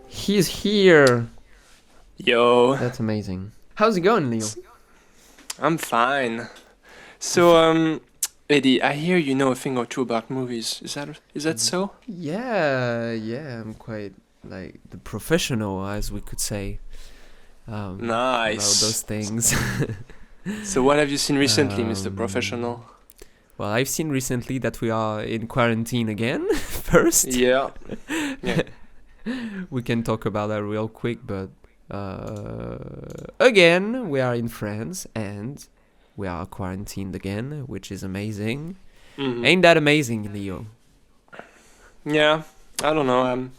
He's here. Yo, That's amazing. How's it going, Leo? I'm fine. So, Eddie, I hear you know a thing or two about movies. Is that so? Yeah, I'm quite like the professional, as we could say, about those Nice. things. So, what have you seen recently, Mr. um, Professional? well, I've seen recently that we are in quarantine again. First, Yeah, yeah. we can talk about that real quick, but again, we are in France and we are quarantined again, which is amazing. hmm Ain't that amazing, Leo? Yeah. I don't know.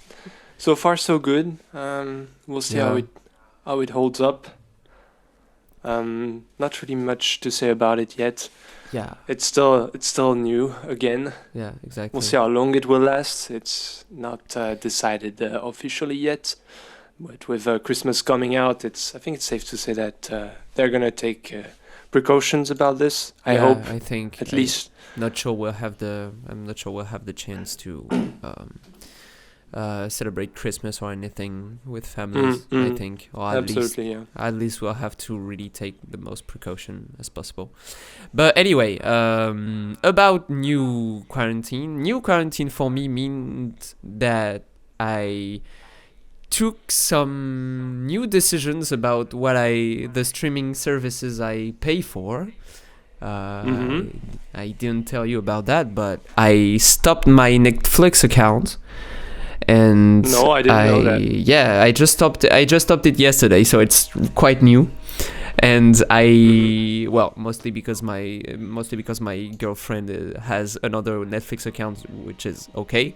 So far so good. We'll see how Yeah, it holds up. Not really much to say about it yet. yeah, It's still new again. yeah, We'll exactly. see how long it will last. It's not decided officially yet. But with Christmas coming out, I think it's safe to say that they're gonna take precautions about this. I Yeah, hope, I think at least. I'm not sure we'll have the chance to celebrate Christmas or anything with Mm, families. I mm, think, or absolutely, yeah. at least we'll have to really take the most precaution as possible. But anyway, about new quarantine. New quarantine for me means that I took some new decisions about the streaming services I pay for. Uh, Mm-hmm. I didn't tell you about that, but I stopped my Netflix account, and No, I didn't know that. I just stopped it yesterday, so it's quite new. And Mm-hmm. mostly because my girlfriend has another Netflix account, which is okay.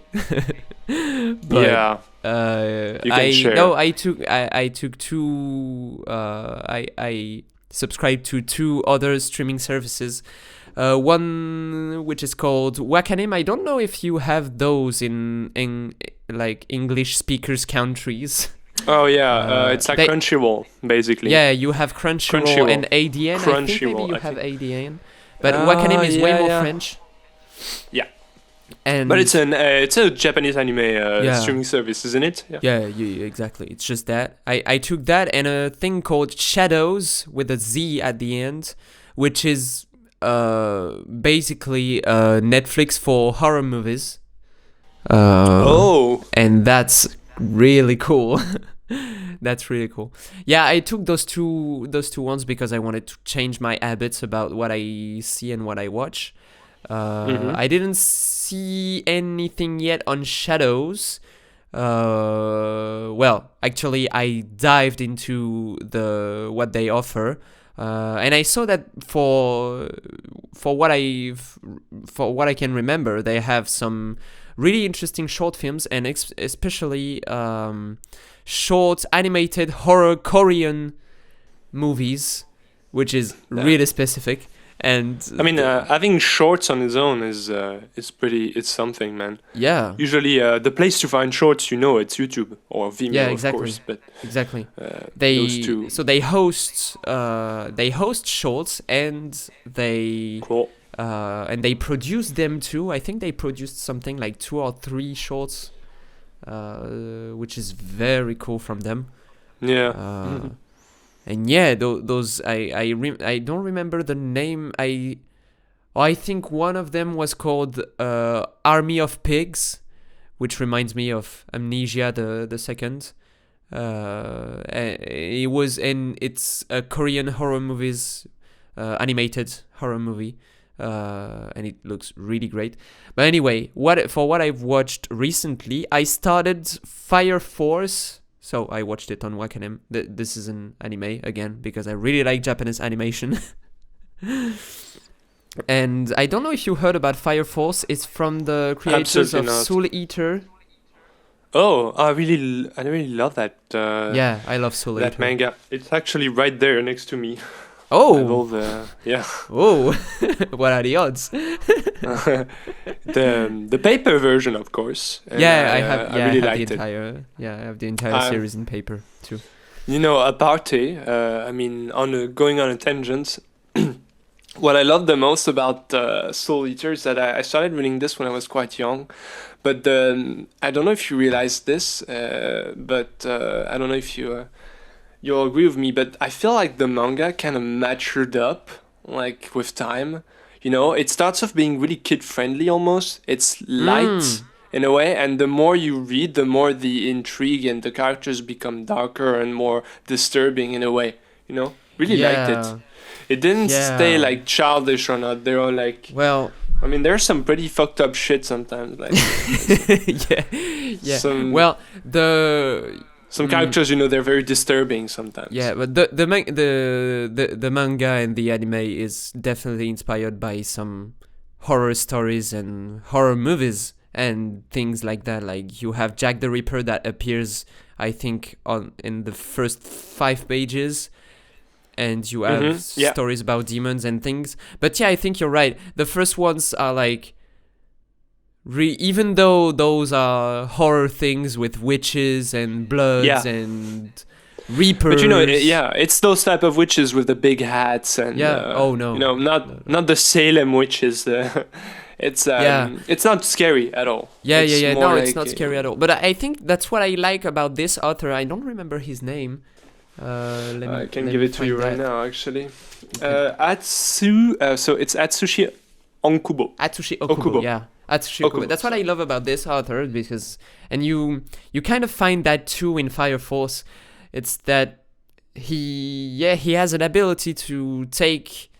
But Yeah, you can I share. no, I took two. I subscribed to two other streaming services. One which is called Wakanim. I don't know if you have those in like English speakers countries. Oh yeah, it's like They Crunchyroll, basically. Yeah, you have Crunchyroll Crunchyroll, and ADN. I think maybe Crunchyroll, you I have think. ADN, but Wakanim is way Yeah, more yeah, French. yeah. But And it's a Japanese anime yeah, streaming service, isn't it? Yeah. exactly. It's just that I took that and a thing called Shadows with a Z at the end, which is basically Netflix for horror movies. Oh. And that's really cool. That's really cool. Yeah, I took those two ones because I wanted to change my habits about what I see and what I watch. Mm-hmm. I didn't see anything yet on Shadows. Well, actually, I dived into what they offer, and I saw that for what I can remember, they have some really interesting short films and especially short animated horror Korean movies, which is Yeah. really specific. And I mean, having shorts on its own is pretty. It's something, man. yeah, Usually, the place to find shorts, it's YouTube or yeah, Vimeo, of exactly, course. But exactly. those two, They host shorts cool. and they produce them too. I think they produced something like 2 or 3 shorts, which is very cool from them. Yeah. Uh, and yeah, those I don't remember the name. I think one of them was called Army of Pigs, which reminds me of Amnesia the second. It's a Korean horror movies, animated horror movie, and it looks really great. But anyway, what I've watched recently, I started Fire Force. So I watched it on Wakanim. This is an anime again because I really like Japanese animation. And I don't know if you heard about Fire Force. It's from the creators Absolutely of not. Soul Eater. Oh, I really love that Yeah, I love Soul that Eater. manga. It's actually right there next to me. I have Oh, all the yeah. oh, what are the odds? The paper version, of course. And Yeah, I have. I Yeah, really liked it. I have the entire Um, series in paper too. Aparte. I mean, going on a tangent. what I love the most about Soul Eater is that I started reading this when I was quite young, but I don't know if you realize this, but I don't know if you'll agree with me, but I feel like the manga kind of matured up like with time. You know, it starts off being really kid friendly almost. It's light in a way, and the more you read, the more the intrigue and the characters become darker and more disturbing in a way. You know, really liked it. Yeah. It didn't stay Yeah. like childish or not. They're all like, Well, I mean, there's some pretty fucked up shit sometimes. Like yeah. Yeah. some Well, the some characters, you know, they're very disturbing sometimes. yeah, but the manga and the anime is definitely inspired by some horror stories and horror movies and things like that. Like you have Jack the Ripper that appears, I think, on in the first 5 pages, and you have Yeah. stories about demons and things. But yeah, I think you're right. The first ones are like even though those are horror things with witches and bloods Yeah. and reapers. But you know, it's those type of witches with the big hats and Yeah. Oh no. you know, not the Salem witches. It's not scary at all. Yeah, It's yeah, yeah. more No, it's like, not scary at all. But I think that's what I like about this author. I don't remember his name. I can give it to you right now, actually. Okay. So it's Atsushi Onkubo. Atsushi Okubo. Yeah. Atsushi Okubo. That's what I love about this author, because and you kind of find that too in Fire Force. It's that he has an ability to take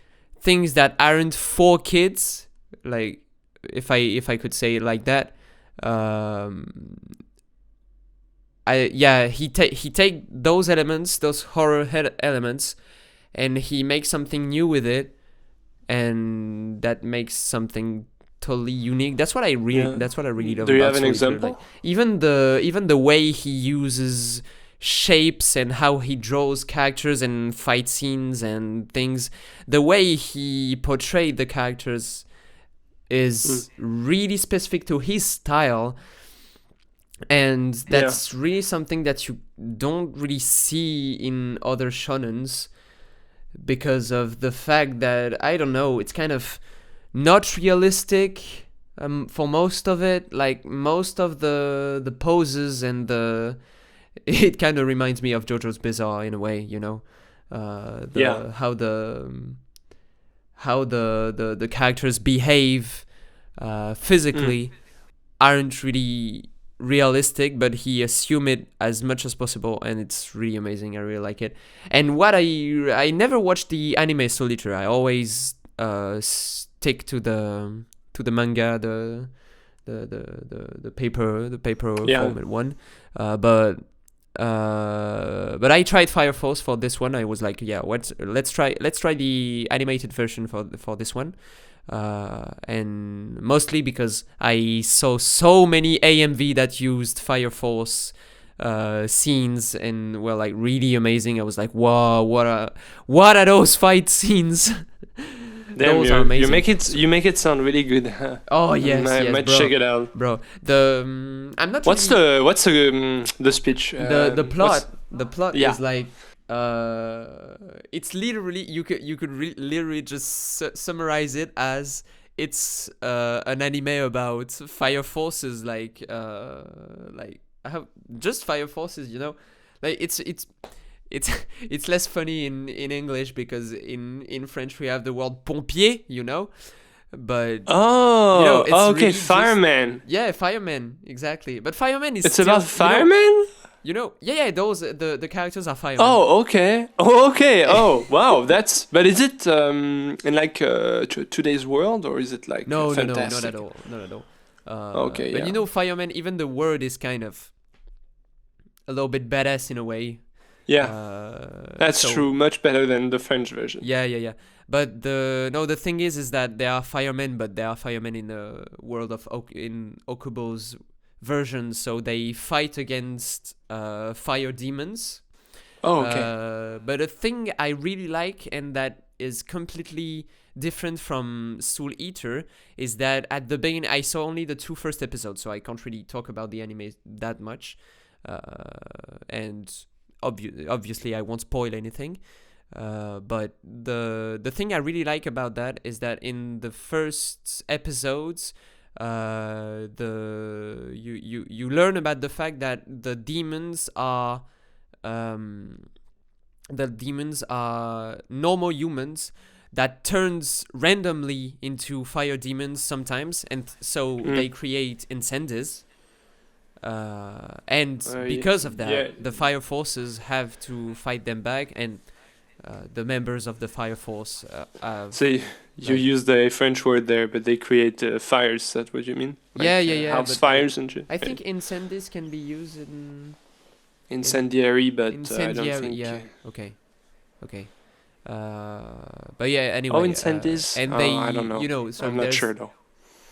things that aren't for kids, like if I could say it like that. He take those elements, those horror elements, and he makes something new with it, and that makes something totally unique. That's what I really love. Do you about have an Soul Eater. example? Like, even the way he uses shapes and how he draws characters and fight scenes and things, the way he portrayed the characters is really specific to his style, and that's really something that you don't really see in other shonens, because of the fact that, I don't know, it's kind of not realistic for most of it. Like most of the poses and it kind of reminds me of JoJo's Bizarre in a way, you know. How the characters behave physically aren't really realistic, but he assumed it as much as possible, and it's really amazing. I really like it. And what I never watched the anime Soul Eater. I always stick to the manga, the paper format one. But I tried Fire Force for this one. I was like, yeah, let's try the animated version for this one. And mostly because I saw so many AMV that used Fire Force scenes and were like really amazing. I was like, wow, what are those fight scenes? Damn, Those are amazing. You make it sound really good. Oh yes, I yes, might bro. check it out, bro. I'm not. What's really, the speech? the plot? The plot Yeah. is like it's literally you could literally just summarize it as it's an anime about fire forces, like I have just fire forces, you know, like it's it's less funny in English, because in French we have the word pompier, you know, but Oh, you know, it's okay, really just- Fireman. yeah, firemen, exactly. But firemen is It's still, about firemen? You know, yeah, those the characters are firemen. Oh, okay. Oh, okay. Oh, wow. But is it in like today's world, or is it like No, fantastic? not at all. Okay, But yeah. you know, firemen, even the word is kind of a little bit badass in a way. Yeah, that's so- true. Much better than the French version. Yeah. But the thing is that they are firemen, but they are firemen in the world of in Okubo's version, so they fight against fire demons. Oh, okay. But a thing I really like, and that is completely different from Soul Eater, is that at the beginning I saw only the 2 first episodes, so I can't really talk about the anime that much, and obviously I won't spoil anything. But the thing I really like about that is that in the first episodes, you learn about the fact that the demons are normal humans that turns randomly into fire demons sometimes, and so they create incendies. And because of that, the fire forces have to fight them back, and the members of the fire force have. So you use the French word there, but they create fires. That's what you mean? Yeah. House fires and shit. I think incendies can be used in incendiary, but I don't think. Yeah. Okay. But yeah. Anyway. Incendies. And they, I don't know. So I'm not sure though.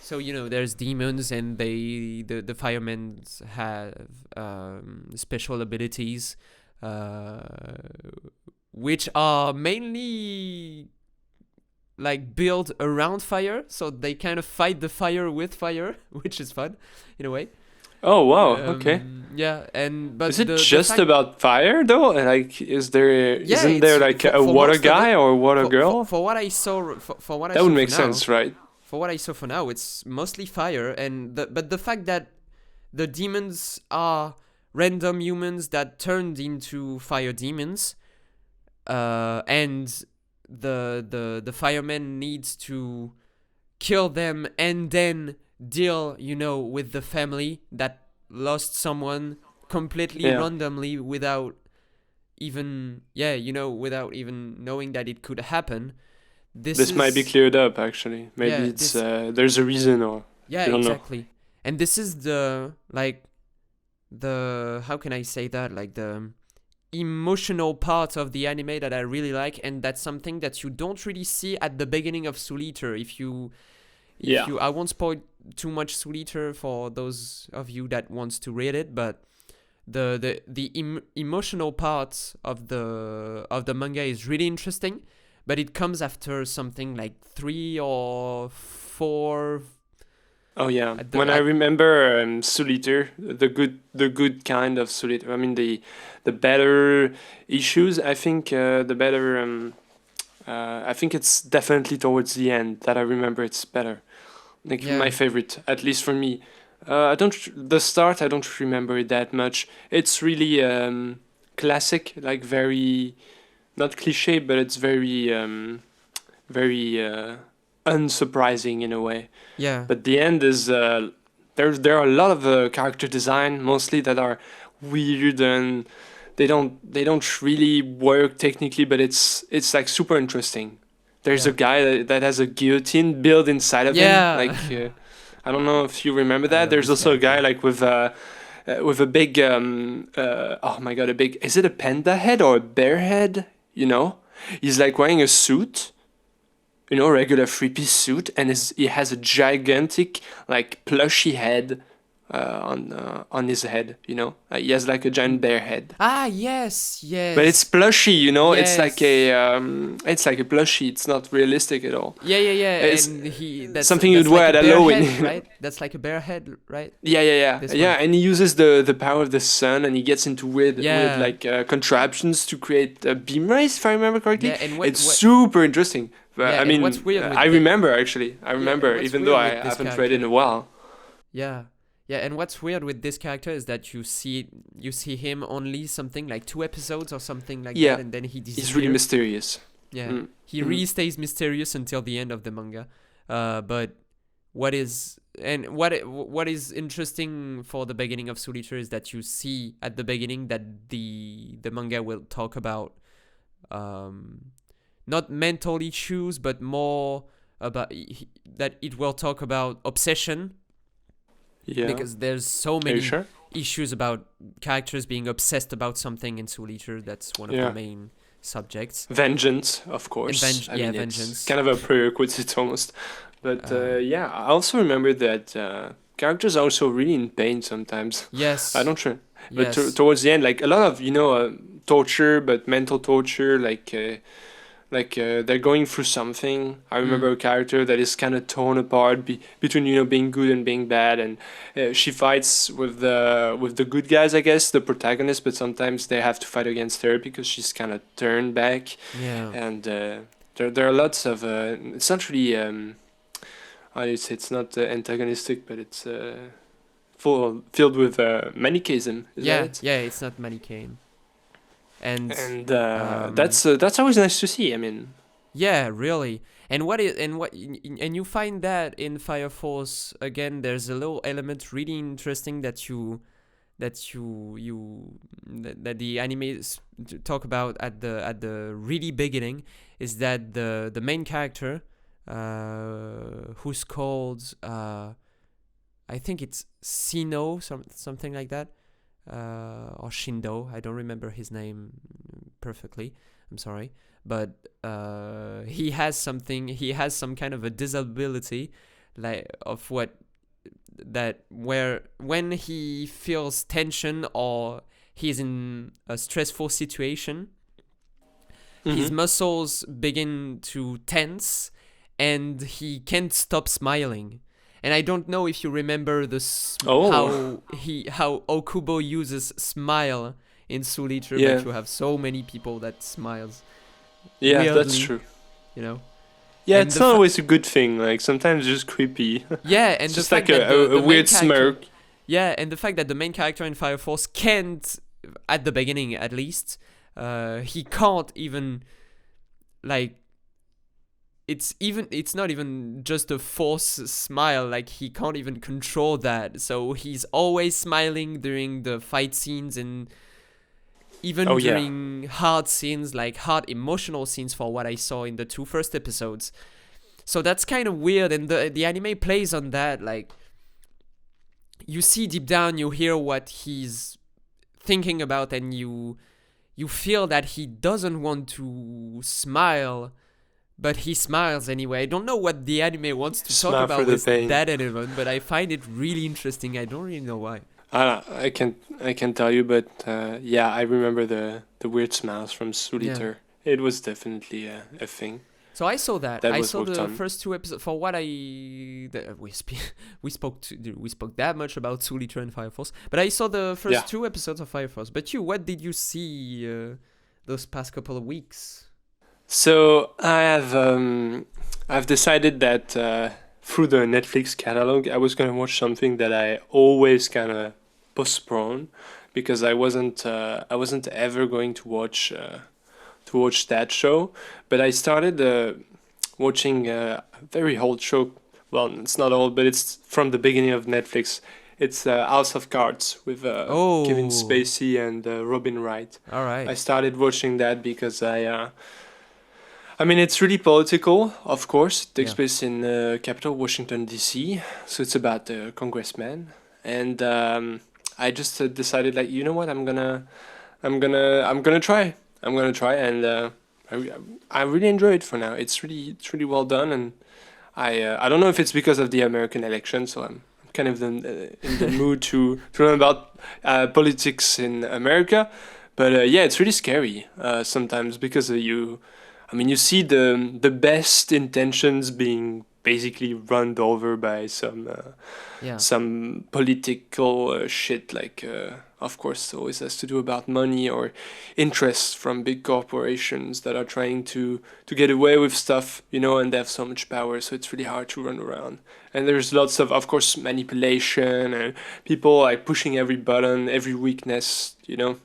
So there's demons, and the firemen have special abilities, which are mainly like built around fire. So they kind of fight the fire with fire, which is fun in a way. Oh wow! Okay. Yeah, but is it just about fire though? Like, isn't there like a for water guy or water girl? For what I saw, for what I that saw would make now, sense, right? For what I saw for now, it's mostly fire, but the fact that the demons are random humans that turned into fire demons, and the fireman needs to kill them and then deal, with the family that lost someone completely randomly without even knowing that it could happen. This might be cleared up actually. Maybe there's a reason, or exactly. know. And this is the how can I say that, like the emotional part of the anime that I really like, and that's something that you don't really see at the beginning of Soul Eater. I won't spoil too much Soul Eater for those of you that wants to read it, but the emotional part of the manga is really interesting, but it comes after something like 3 or 4. Oh yeah, I remember Soul Eater, the good kind of Soul Eater. I mean the better issues. I think the better. I think it's definitely towards the end that I remember it's better. Like my favorite, at least for me. The start I don't remember it that much. It's really classic, like very not cliche, but it's very unsurprising in a way. Yeah. But the end is there are a lot of character design mostly that are weird, and they don't really work technically, but it's like super interesting. There's a guy that has a guillotine built inside of him. Like I don't know if you remember that. There's also a guy like with a big oh my god, is it a panda head or a bear head? He's like wearing a suit, regular 3-piece suit, and he has a gigantic like plushy head on his head. He has like a giant bear head. Yes. But it's plushy, Yes. It's like a plushie. It's not realistic at all. Yeah. It's That's something you'd wear like at Halloween, right? That's like a bear head, right? Yeah. And he uses the power of the sun, and he gets into with like contraptions to create a beam race, if I remember correctly. Yeah, and it's super interesting. I mean, what's weird I remember actually. Even though I haven't read it in a while. Yeah, and what's weird with this character is that you see him only something like 2 episodes or something like that, and then he disappears. He's really mysterious. Yeah, he really stays mysterious until the end of the manga. But what is interesting for the beginning of Soul Eater is that you see at the beginning that the manga will talk about not mental issues, but more about that it will talk about obsession. Yeah. Because there's so many issues about characters being obsessed about something in Soul Eater. That's one of the main subjects. Vengeance, of course. Vengeance. It's kind of a prerequisite almost. But I also remember that characters are also really in pain sometimes. Yes. I'm not sure. Yes. But towards the end, like a lot of, torture, but mental torture, like Like they're going through something. I remember Mm. a character that is kind of torn apart between being good and being bad, and she fights with the good guys, I guess, the protagonist. But sometimes they have to fight against her because she's kind of turned back, Yeah. and there are lots of. It's not really. It's not antagonistic, but it's filled with manichaeism. Is that Yeah. it? Yeah. It's not Manichaean. And And um, that's always nice to see. I mean, yeah, really. And you find that in Fire Force again. There's a little element really interesting that the animes talk about at the really beginning, is that the main character, who's called I think it's Sino, something like that, or Shindo. I don't remember his name perfectly. I'm sorry, but he has something. He has some kind of a disability, like of what that where when he feels tension or he's in a stressful situation, his hmm. muscles begin to tense and he can't stop smiling. And I don't know if you remember Oh, how Okubo uses smile in Soul Eater, but yeah, you have so many people that smiles yeah, that's weirdly, true. you know. Yeah, And it's not always a good thing. Like sometimes it's just creepy. yeah, It's and the just like fact that a the main weird character, smirk. yeah, and the fact that the main character in Fire Force can't, at the beginning at least, he can't even, like, it's not even just a forced smile, like he can't even control that, so he's always smiling during the fight scenes, and even Oh yeah, during hard scenes, like hard emotional scenes, for what I saw in the two first episodes. So that's kind of weird, and the anime plays on that. Like, you see deep down, you hear what he's thinking about, and you feel that he doesn't want to smile, but he smiles anyway. I don't know what the anime wants to talk smile for about the with pain. that element, but I find it really interesting. I don't really know why. I can tell you, but yeah, I remember the weird smiles from Yeah. Solitaire. It was definitely a thing So I saw that. that I was saw worked the on. first two episodes. For what we spoke that much about Soul Eater and Fire Force, but I saw the Yeah. first two episodes of Fire Force. But you, what did you see those past couple of weeks? So I've decided that through the Netflix catalog, I was gonna watch something that I always kind of postpone because I wasn't ever going to watch that show, but I started watching a very old show. Well, it's not old, but it's from the beginning of Netflix. It's House of Cards with Kevin Oh, Spacey and Robin Wright. all I right. started watching that because I mean, it's really political, of course. It takes Yeah. place in capital Washington D.C., so it's about the congressman. And I just decided, like, you know what? I'm gonna try. I'm gonna try, and I really enjoy it for now. It's really well done, and I don't know if it's because of the American election, so I'm kind of in the mood to learn about politics in America. But yeah, it's really scary sometimes because you. I mean, you see the best intentions being basically run over by Yeah. some political shit. Like, of course, it always has to do about money or interests from big corporations that are trying to get away with stuff, and they have so much power, so it's really hard to run around. And there's lots of course, manipulation and people like pushing every button, every weakness, so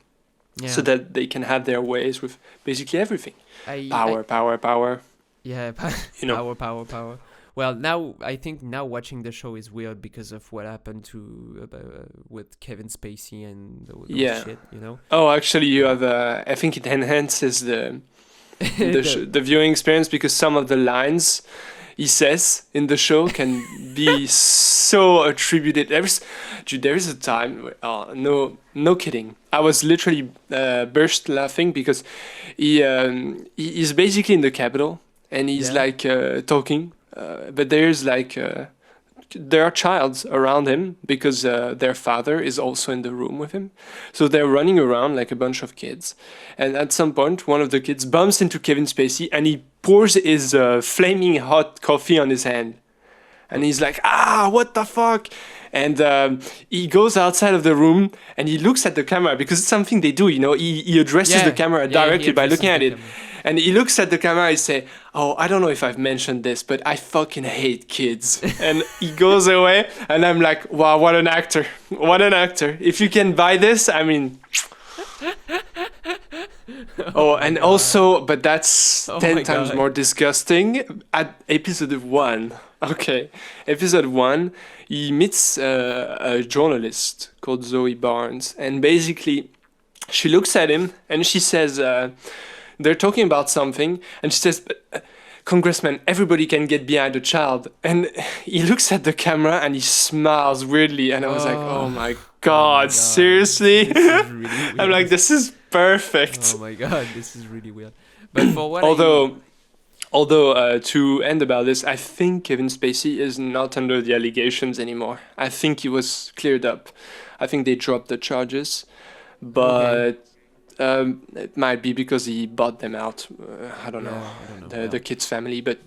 Yeah. that they can have their ways with basically everything. I Power, power, power. Yeah, You know. power, power, power. Well, now I think now watching the show is weird because of what happened with Kevin Spacey and those Yeah. shit, you know. Oh, actually, you Uh, have. I think it enhances the viewing experience because some of the lines he says in the show can be so attributed. Dude, there is a time. No kidding. I was literally burst laughing because he's basically in the capital and he's yeah, like talking, but there's like there are childs around him because their father is also in the room with him. So they're running around like a bunch of kids. And at some point, one of the kids bumps into Kevin Spacey and he pours his flaming hot coffee on his hand. And he's like, what the fuck? And he goes outside of the room and he looks at the camera because it's something they do, he addresses the camera directly by looking at it. Camera. And he looks at the camera and say, I don't know if I've mentioned this, but I fucking hate kids. And he goes away and I'm like, wow, what an actor. What an actor. If you can buy this, I mean... and also, but that's 10 times more disgusting. At episode 1, episode 1, he meets a journalist called Zoe Barnes. And basically, she looks at him and she says... they're talking about something, and she says, Congressman, everybody can get behind a child. And he looks at the camera and he smiles weirdly. And I was like, oh my God, seriously? This is really weird. I'm like, this is perfect. Oh my God, this is really weird. But for what Although to end about this, I think Kevin Spacey is not under the allegations anymore. I think he was cleared up. I think they dropped the charges. But... it might be because he bought them out. I don't know. The kid's family, but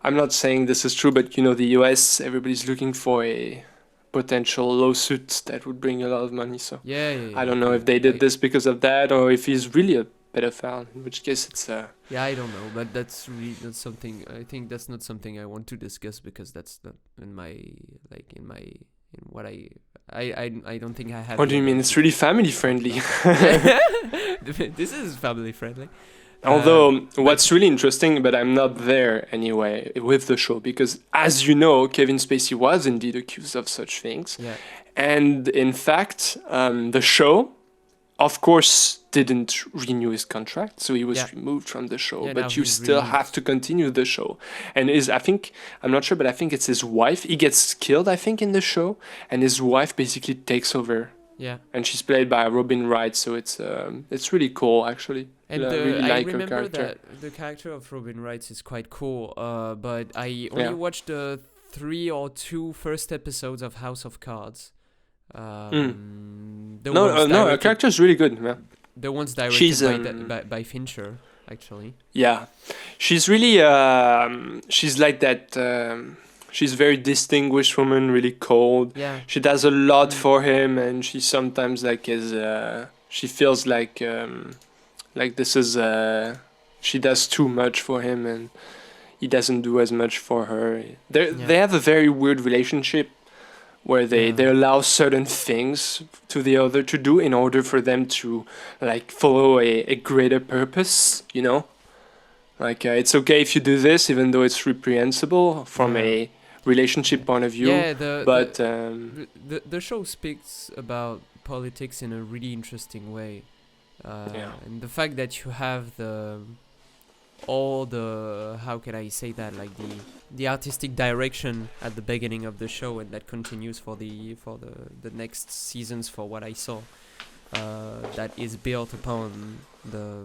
I'm not saying this is true, but the US, everybody's looking for a potential lawsuit that would bring a lot of money. So I don't know if they did this because of that or if he's really a pedophile. In which case, it's I don't know, but that's really not something. I think that's not something I want to discuss because that's not in what I don't think I have. What do you mean? It's really family friendly. This is family friendly. Although, what's really interesting, but I'm not there anyway with the show, because as you know, Kevin Spacey was indeed accused of such things. Yeah. And in fact, the show, of course, didn't renew his contract, so he was removed from the show. But you still have to continue the show. And I'm not sure, but I think it's his wife. He gets killed, I think, in the show, and his wife basically takes over. Yeah. And she's played by Robin Wright, so it's really cool, actually. And really I like her remember character. that the character of Robin Wright is quite cool, but I only watched the 3 or 2 first episodes of House of Cards. Her character is really good. Yeah. The ones directed by Fincher, actually. Yeah, she's really she's like that. She's a very distinguished woman, really cold. Yeah. She does a lot for him, and she sometimes she feels like this is she does too much for him, and he doesn't do as much for her. They have a very weird relationship where they allow certain things to the other to do in order for them to follow a greater purpose, it's okay if you do this even though it's reprehensible from a relationship point of view. The show speaks about politics in a really interesting way, and the fact that you have how can I say that, the artistic direction at the beginning of the show, and that continues for the next seasons, for what I saw, that is built upon the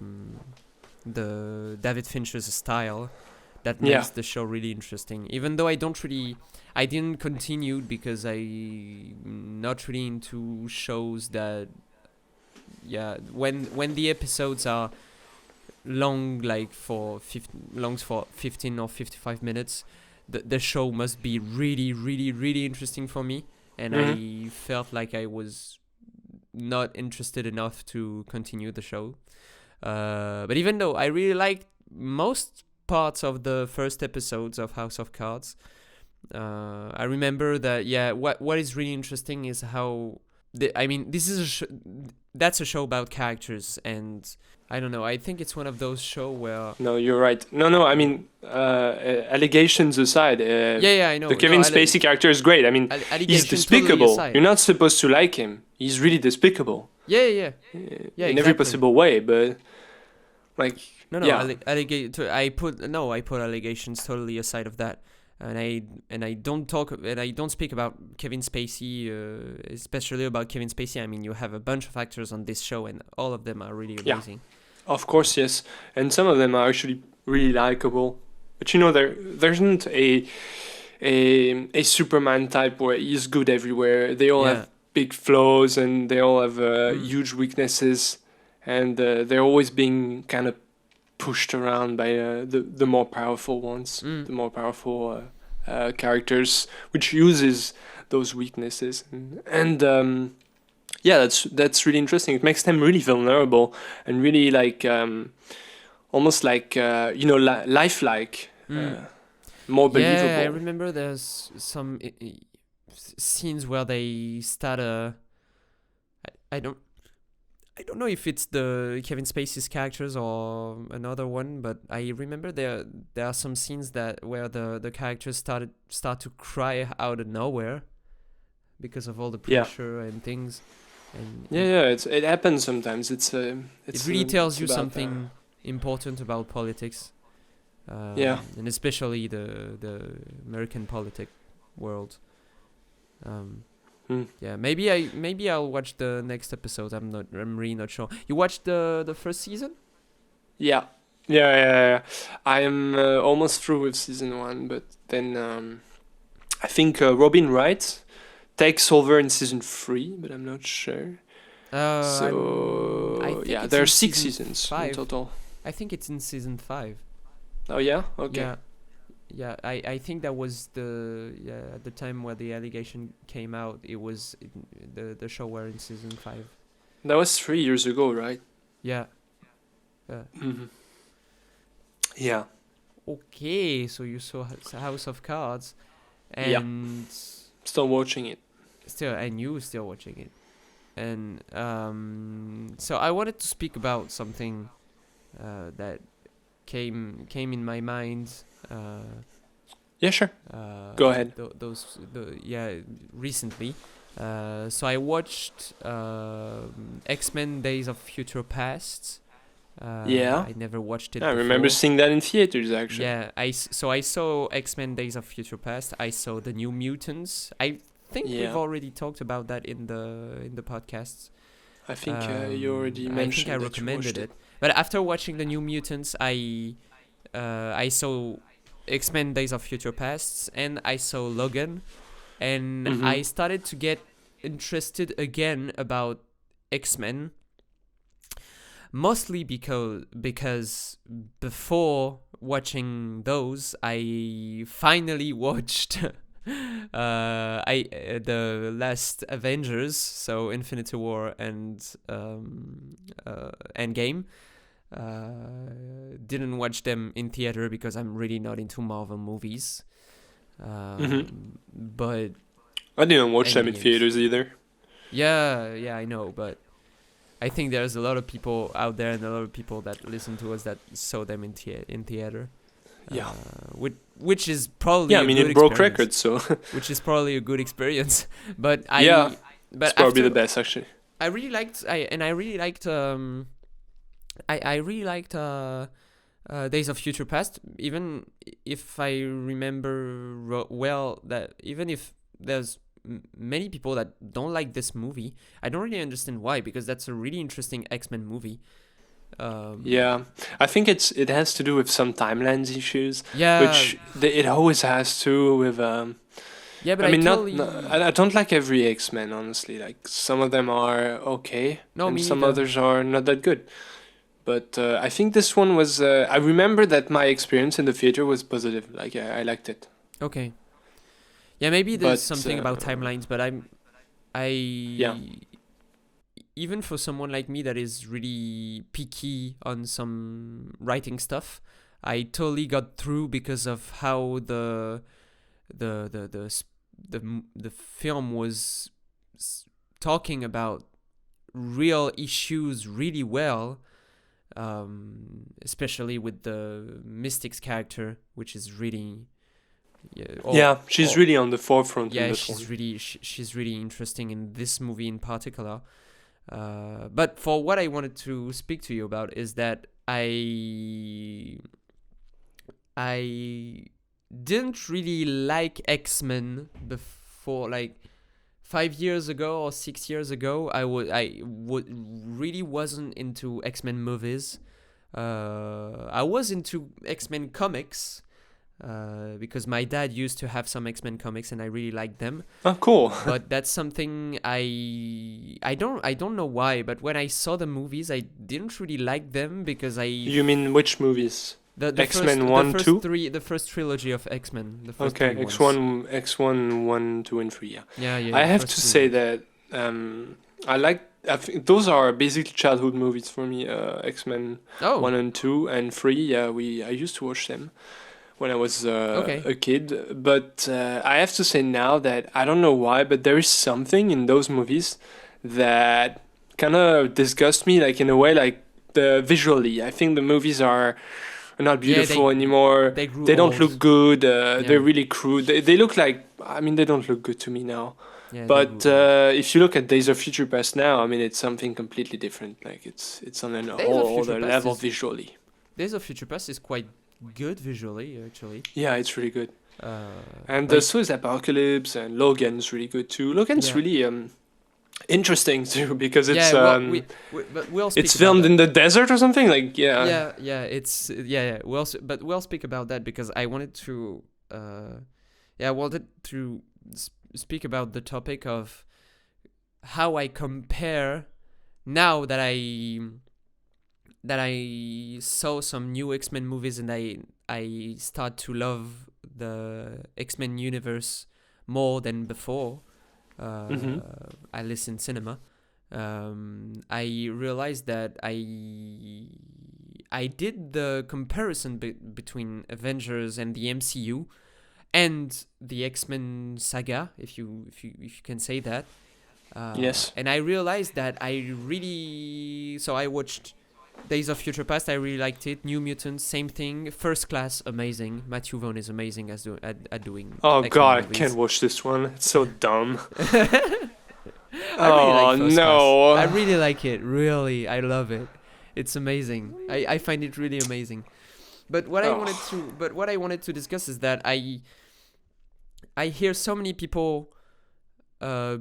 David Fincher's style, that makes the show really interesting. Even though I didn't continue because I'm not really into shows that when the episodes are long, for 15 or 55 minutes, the show must be really, really, really interesting for me, and I felt like I was not interested enough to continue the show. But even though I really liked most parts of the first episodes of House of Cards, I remember that what is really interesting is how this is that's a show about characters, and I don't know, I think it's one of those shows where... No, you're right. No, I mean, allegations aside, I know. The Kevin Spacey character is great. I mean, he's despicable. Totally, you're not supposed to like him. He's really despicable. In every possible way, but... I put allegations totally aside of that, and I don't speak about Kevin Spacey, especially about Kevin Spacey. I mean, you have a bunch of actors on this show, and all of them are really amazing. Of course, yes, and some of them are actually really likable. But there isn't a Superman type where he's good everywhere. They all Yeah. have big flaws and they all have Mm. huge weaknesses, and they're always being kind of pushed around by the more powerful ones, Mm. the more powerful characters, which uses those weaknesses, and yeah, that's really interesting. It makes them really vulnerable and really like almost like lifelike, Mm. more Yeah, I believable. remember there's some scenes where they start I don't I don't know if it's the Kevin Spacey's characters or another one, but I remember there are some scenes that where the characters start to cry out of nowhere because of all the Yeah, pressure and things, and yeah. It happens sometimes. it really tells it's you about something important about politics, yeah. and especially the American politic world. Um, Hmm. yeah, maybe I'll watch the next episode. I'm really not sure. You watched the first season? Yeah, yeah. I am almost through with season one, but then I think Robin Wright takes over in season three, but I'm not sure. I So think yeah, it's there are in 6 season seasons in 5. total. I think it's in season 5. Oh yeah, okay. Yeah. Yeah, I think that was at the time where the allegation came out, it was the show were in season 5. That was 3 years ago, right? Yeah. Yeah. Hmm. Yeah, Okay, so you saw House of Cards, yeah. and Still watching it. and you still watching it, and so I wanted to speak about something that came in my mind. Yeah, sure. Go ahead. Recently. So I watched X-Men: Days of Future Past. Yeah. I never watched it I before. remember seeing that in theaters actually. Yeah, so I saw X-Men: Days of Future Past. I saw the New Mutants. I think Yeah. we've already talked about that in the podcasts. I think you already I mentioned think I that you recommended watched it. But after watching the New Mutants, I saw X-Men: Days of Future Past, and I saw Logan, and Mhm. I started to get interested again about X-Men. Mostly because before watching those, I finally watched the last Avengers, so Infinity War and Endgame. Didn't watch them in theater because I'm really not into Marvel movies. But I didn't watch them in Anyways. theaters either. yeah, I know, but I think there's a lot of people out there and a lot of people that listen to us that saw them in theater. Yeah. Which is probably Yeah, I mean it broke records, so which is probably a good experience. But yeah, but it's probably after, the best actually. I really liked Days of Future Past, even if I remember well that even if there's many people that don't like this movie, I don't really understand why, because that's a really interesting X-Men movie. Yeah, I think it has to do with some timelines issues, Yeah. which it always has to with. Yeah, but I mean, totally, I don't like every X-Men, honestly. Like some of them are okay, No, and me some neither. others are not that good. But I think this one was. I remember that my experience in the theater was positive. Like I liked it. Okay. Yeah, maybe there's But, something about timelines, but Yeah. even for someone like me that is really picky on some writing stuff, I totally got through because of how the film was talking about real issues really well, especially with the Mystics character, which is really She's really on the forefront. yeah, in this she's one. really she's really interesting in this movie in particular. But for what I wanted to speak to you about is that I didn't really like X-Men before, like 5 years ago or 6 years ago. I really wasn't into X-Men movies. I was into X-Men comics. because my dad used to have some X-Men comics and I really liked them. Oh, cool. But that's something I don't know why, but when I saw the movies, I didn't really like them because You mean which movies? the X-Men first, 1, 2? the first trilogy of X-Men, the first Okay, three ones. X1, 1, 2, and 3, yeah. Yeah. I the have first to three say ones. that I think those are basically childhood movies for me. X-Men Oh, 1 and 2 and 3. Yeah, I used to watch them when I was okay. a kid. But I have to say now that I don't know why, but there is something in those movies that kind of disgusts me, like in a way, like the visually. I think the movies are not Yeah, beautiful anymore. they grew They don't look old. good. Yeah, They're really crude. They look like, I mean, they don't look good to me now. yeah, they grew But old. if you look at Days of Future Past now, I mean, it's something completely different. Like it's on a Days of whole Future other Past level is visually. Days of Future Past is quite good visually, actually. Yeah, it's really good. Uh, And like so is Apocalypse, and Logan's really good too. Logan's yeah, really interesting too because yeah. Well, but we'll it's speak about filmed that. in the desert or something. Like Yeah. It's yeah. We'll speak about that because I wanted to I wanted to speak about the topic of how I compare now that I saw some new X-Men movies and I start to love the X-Men universe more than before. hmm At least in cinema. I realized that I did the comparison between Avengers and the MCU and the X-Men saga, if you can say that. Yes. And I realized that I watched Days of Future Past. I really liked it. New Mutants, same thing. First Class, amazing. Matthew Vaughn is amazing at doing Oh X-Men God, I movies. can't watch this one. It's so dumb. I really like Oh First Class. I no. really like it. Really, I love it. It's amazing. I find it really amazing. But Oh. what I wanted to discuss is that I hear so many people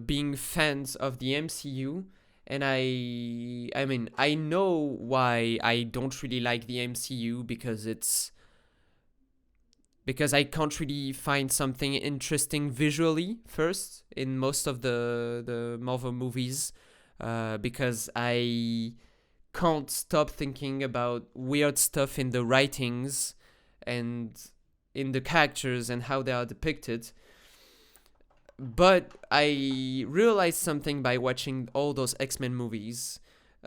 being fans of the MCU, and I mean I know why I don't really like the MCU because I can't really find something interesting visually first in most of the Marvel movies, because I can't stop thinking about weird stuff in the writings and in the characters and how they are depicted. But I realized something by watching all those X-Men movies.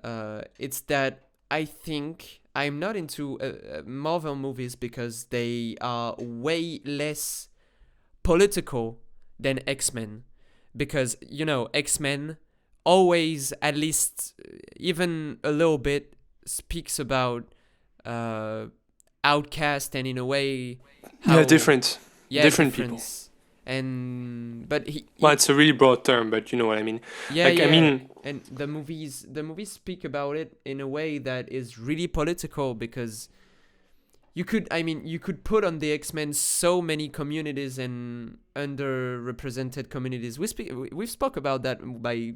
It's that I think I'm not into Marvel movies because they are way less political than X-Men. Because, X-Men always, at least even a little bit, speaks about uh, outcast and in a way Yeah, how, different. yeah, Different people. difference. And, but Well, it's a really broad term, but you know what I mean. yeah, Like, I yeah, mean, and the movies speak about it in a way that is really political because you could put on the X-Men so many communities and underrepresented communities. We've spoke about that by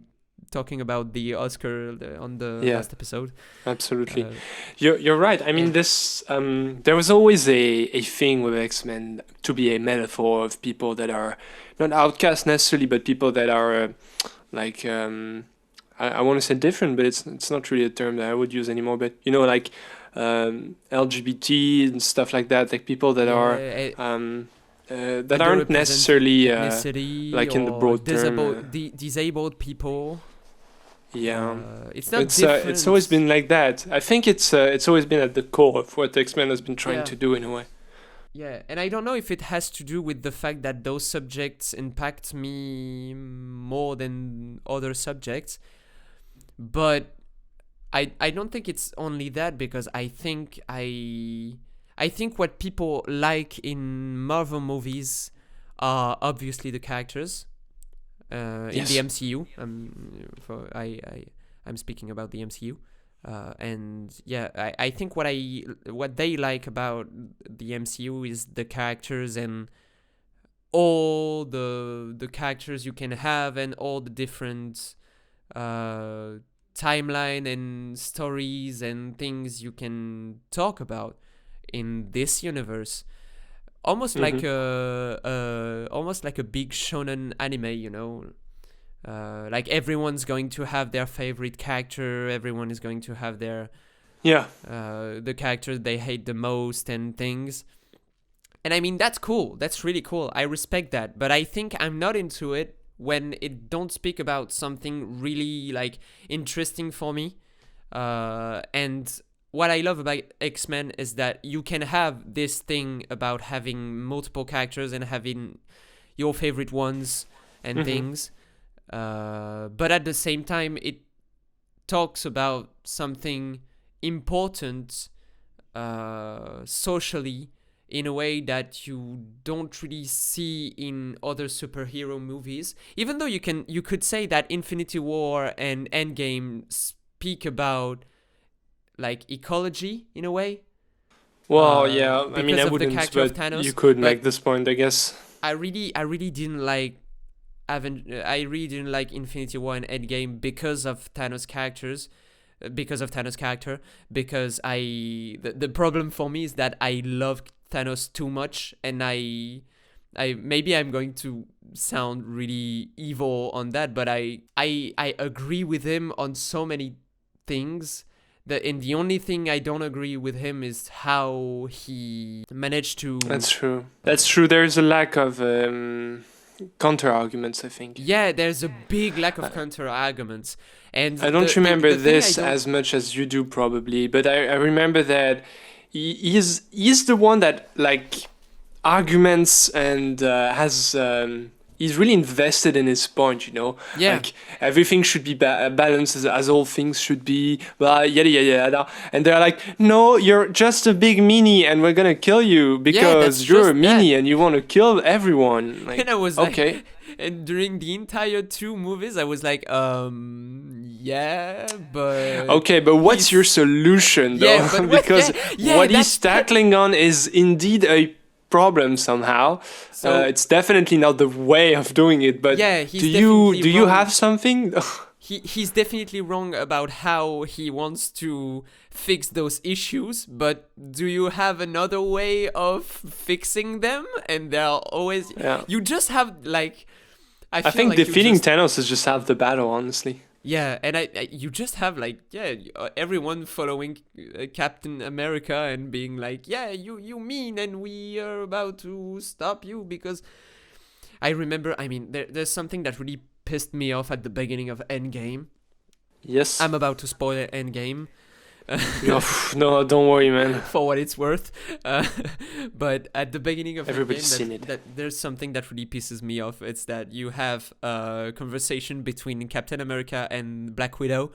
talking about the Oscar on the yeah, last episode. absolutely. Uh, You're right. I mean, and this there was always a thing with X-Men to be a metaphor of people that are not outcast necessarily, but people that are like I want to say different, but it's not really a term that I would use anymore. But like LGBT and stuff like that, like people that are yeah, that aren't underrepresented necessarily ethnicity like in the or broad term. disabled people. Yeah. It's not It's always different. been like that. I think it's always been at the core of what X-Men has been trying Yeah. to do in a way. Yeah, and I don't know if it has to do with the fact that those subjects impact me more than other subjects, but I don't think it's only that because I think what people like in Marvel movies are obviously the characters in the Yes. MCU. I'm speaking about the MCU. And yeah, I think what they like about the MCU is the characters and all the characters you can have and all the different timeline and stories and things you can talk about in this universe. almost like Mhm. almost like a big shonen anime, you know. Like everyone's going to have their favorite character, everyone is going to have their Yeah. the character they hate the most and things. And I mean, that's cool. That's really cool. I respect that. But I think I'm not into it when it don't speak about something really like interesting for me. And what I love about X-Men is that you can have this thing about having multiple characters and having your favorite ones and Mhm. things. But at the same time, it talks about something important socially in a way that you don't really see in other superhero movies. Even though you could say that Infinity War and Endgame speak about like ecology in a way, Well, yeah. I mean, because I of the wouldn't, character of but you Thanos. could make But this point, I guess. I really didn't like I really didn't like Infinity War and Endgame because of Thanos characters, because of Thanos character. Because the problem for me is that I love Thanos too much, and I maybe I'm going to sound really evil on that, but I agree with him on so many things. And the only thing I don't agree with him is how he managed to. That's true. That's true. There's a lack of counter arguments, I think. Yeah, there's a big lack of I, counter arguments, and I don't remember the thing I this don't. as much as you do, probably, but I remember that he's the one that like arguments and has he's really invested in his point, you know, Yeah, like everything should be balanced as all things should be, blah, yada yada yada. And they're like, no, you're just a big meanie and we're gonna kill you yeah, that's because you're a just that. meanie and you want to kill everyone. And Like, I was okay. like, and during the entire two movies, I was like, yeah, but Okay, but what's your he's solution yeah, though? but what? Because Yeah, what he's that's that. tackling on is indeed a problem somehow. So It's definitely not the way of doing it. But yeah, do he's you definitely do you wrong. have something? He's definitely wrong about how he wants to fix those issues, but do you have another way of fixing them? And they're always Yeah, you just have like I I feel think like you defeating just Thanos is just half the battle, honestly. yeah, and you just have like yeah, everyone following Captain America and being like yeah, you mean, and we are about to stop you because I remember. I mean, there's something that really pissed me off at the beginning of Endgame. Yes. I'm about to spoil Endgame. No, no, don't worry, man. For what it's worth. Uh, but at the beginning of Everybody's Endgame, seen it. that there's something that really pisses me off. It's that you have a conversation between Captain America and Black Widow,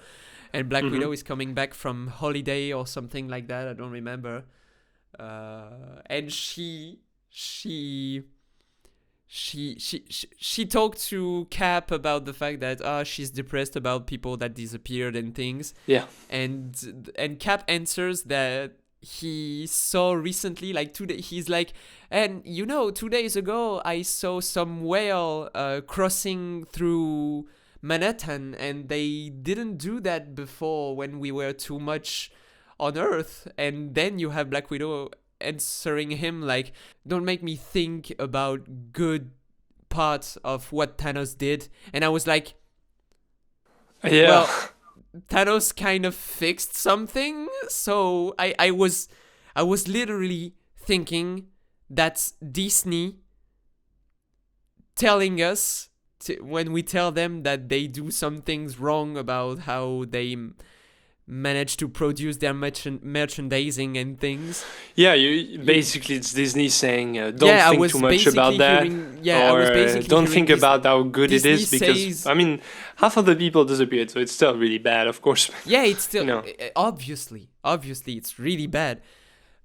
and Black Hmm. Widow is coming back from holiday or something like that. I don't remember. And she talked to Cap about the fact that she's depressed about people that disappeared and things, Yeah. and Cap answers that he saw recently, like 2 days. He's like, and 2 days ago I saw some whale crossing through Manhattan, and they didn't do that before when we were too much on Earth. And then you have Black Widow answering him like, don't make me think about good parts of what Thanos did. And I was like, Yeah. well, Thanos kind of fixed something. So I was literally thinking that's Disney telling us when we tell them that they do some things wrong about how they manage to produce their merchandising and things. Yeah, you basically it's Disney saying don't Yeah, I think was too much basically about that, hearing. Yeah, I or was basically don't hearing think about how good it Disney is because says. I mean half of the people disappeared, so it's still really bad, of course. Yeah, it's still You know. obviously it's really bad.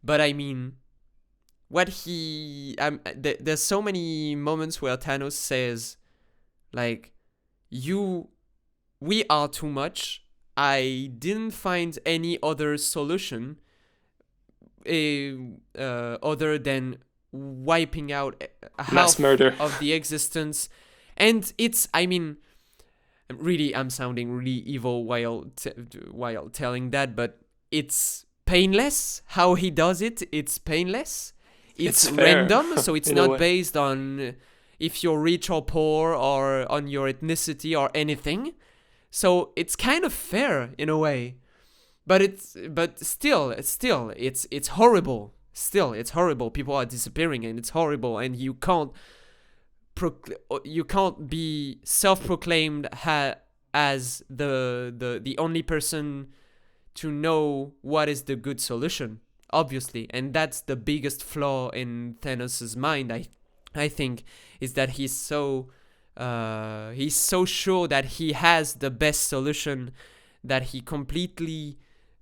But I mean, what he there's so many moments where Thanos says, like, we are too much. I didn't find any other solution other than wiping out Mass half murder. of the existence. And it's, I mean, really, I'm sounding really evil while telling that, but it's painless how he does it. It's painless. It's it's fair random, so it's in a not way. based on if you're rich or poor or on your ethnicity or anything. So it's kind of fair in a way, but still it's horrible. Still, it's horrible. People are disappearing, and it's horrible. And you can't be self-proclaimed as the only person to know what is the good solution, obviously. And that's the biggest flaw in Thanos' mind, I think, is that he's so sure that he has the best solution that he completely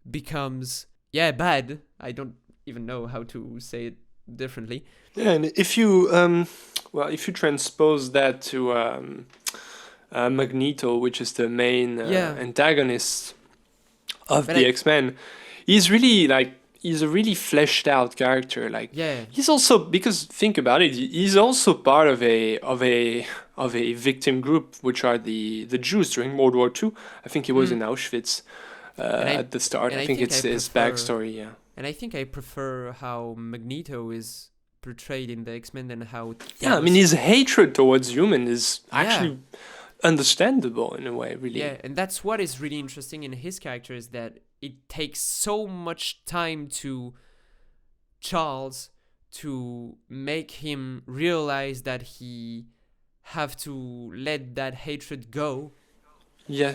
becomes bad. I don't even know how to say it differently. Yeah, and if you if you transpose that to Magneto, which is the main Yeah, antagonist of but the X-Men, he's a really fleshed out character. Like yeah, he's also, because think about it, he's also part of a victim group, which are the Jews during World War II. I think he was in Auschwitz and I at the start. and I I think think it's I his prefer backstory. Yeah. and I think I prefer how Magneto is portrayed in the X-Men than how Yeah, I mean, Thanos. his hatred towards human is Yeah. actually understandable in a way, really. Yeah, and that's what is really interesting in his character, is that it takes so much time to Charles to make him realize that he have to let that hatred go. Yeah,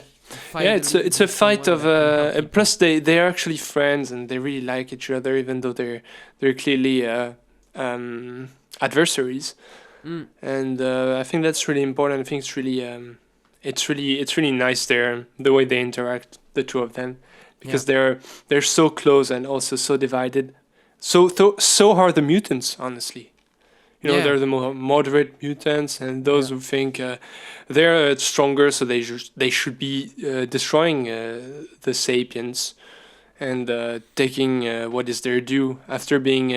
Finally yeah. It's a be fight someone of that can help and people. plus they are actually friends and they really like each other, even though they're clearly adversaries. Mm, And I think that's really important. I think it's really nice there the way they interact, the two of them, because they're so close and also so divided. So are the mutants, honestly. You know, Yeah. they're the more moderate mutants, and those Yeah. who think they're stronger, so they should be destroying the sapiens and taking what is their due after being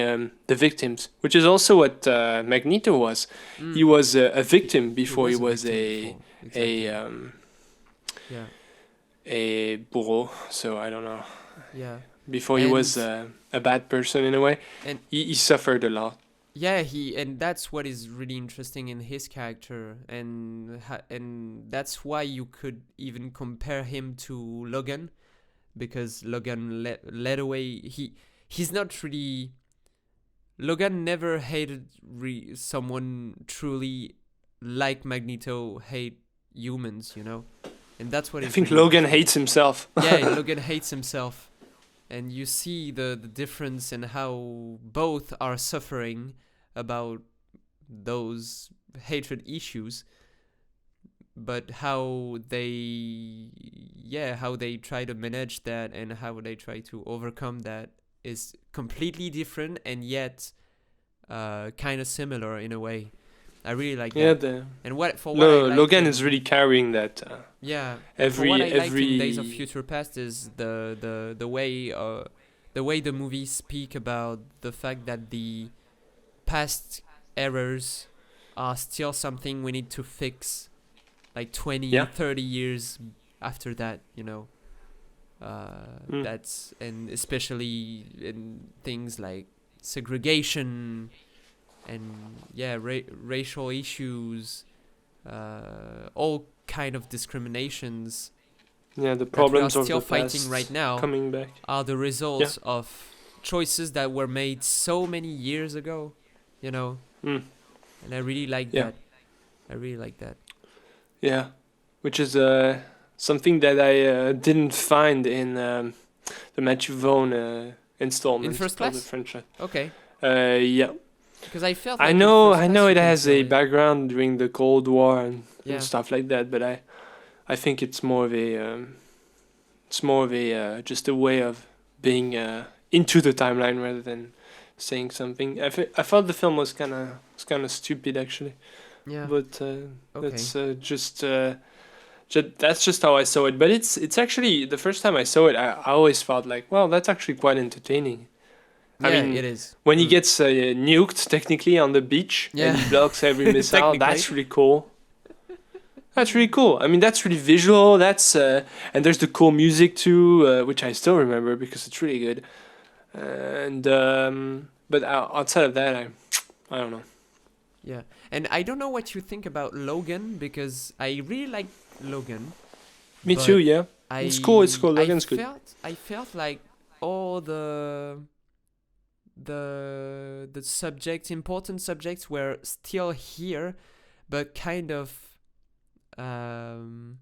the victims, which is also what Magneto was. Mm. He was a victim before he a was victim a before. Exactly. Yeah. a bourreau. So I don't know. Yeah. Before he was a bad person in a way, And he suffered a lot. yeah, and that's what is really interesting in his character, and that's why you could even compare him to Logan, because Logan led away. He's not really. Logan never hated someone truly like Magneto hate humans, and that's what I is think really Logan interesting. hates himself. Yeah, Logan hates himself. And you see the difference in how both are suffering about those hatred issues, but how they try to manage that and how they try to overcome that is completely different, and yet kind of similar in a way. I really like Yeah, that. And what I liked Logan in, is really carrying that. yeah, and for Every what I liked in Days of every Future Past is the way the movies speak about the fact that the past errors are still something we need to fix, like 20, Yeah. 30 years after that, Mm. That's, and especially in things like segregation and racial issues, all kind of discriminations yeah, the that we are problems of still the fighting past right now coming back. are the results of choices that were made so many years ago, Mm. and I really like Yeah. that. I really like that. Yeah, which is something that I didn't find in the Matthew Vaughn installment. In First of the Class? franchise. Okay, Yeah, because I felt I like in know, First I Class know you it can has feel a it. background during the Cold War and Yeah. stuff like that, but I think it's more of a just a way of being into the timeline rather than saying something. I thought the film was kind of stupid actually, Yeah. but Okay. that's that's just how I saw it. But it's actually the first time I saw it, I always felt like, well, that's actually quite entertaining. Yeah, I mean, it is. when he gets nuked technically on the beach Yeah. and he blocks every missile, that's Technically. really cool. That's really cool. I mean, that's really visual. That's and there's the cool music too, which I still remember because it's really good. And But outside of that, I don't know. Yeah, and I don't know what you think about Logan because I really like Logan, Me too. but Yeah, it's cool. It's cool. Logan's good. I felt like all the subjects, important subjects, were still here, but kind of um,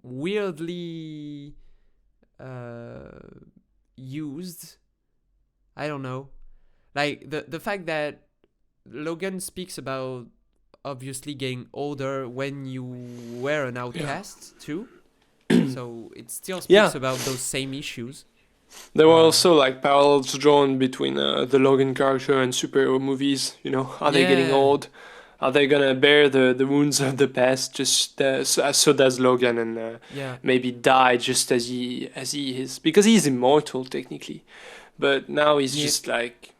weirdly used. I don't know, like the fact that Logan speaks about obviously getting older when you were an Yeah. outcast too. So it still Yeah. speaks about those same issues. There were also like parallels drawn between the Logan character and superhero movies. You know, are they getting Yeah, old? Are they gonna bear the wounds of the past? Just so does Logan, and yeah, maybe die just as he is, because he's immortal technically. But now he's yeah, just like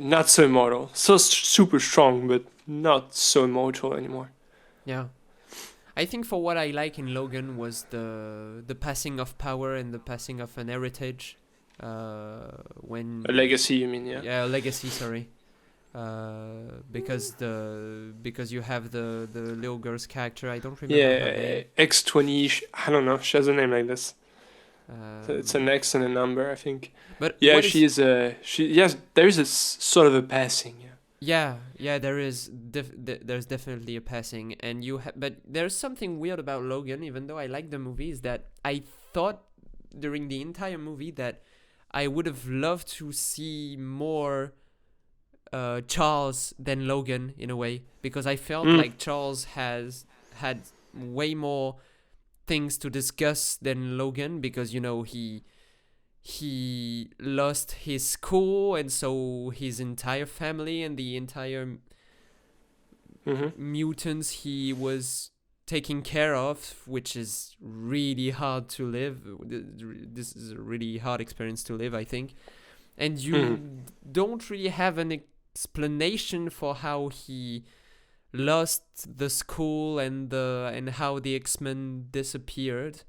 not so immortal, so super strong, but not so immortal anymore. yeah. I think for what I like in Logan was the passing of power and the passing of an heritage. When A legacy, you mean? Yeah. yeah, legacy. Sorry. Because you have the little girl's character. I don't remember her Yeah, name. X20. I don't know. She has a name like this. It's an Um, X and a number, I think. but Yeah, what she is is a she. Yes, there is a sort of a passing. Yeah. yeah, there's definitely a passing, and but there's something weird about Logan. Even though I like the movie, is that I thought during the entire movie that I would have loved to see more Charles than Logan in a way, because I felt Mm. like Charles has had way more things to discuss than Logan, because he lost his school, and so his entire family and the entire Mhm. mutants he was taking care of, which is really hard to live. This is a really hard experience to live, I think. And you Mhm. don't really have an explanation for how he lost the school and how the Xmen disappeared.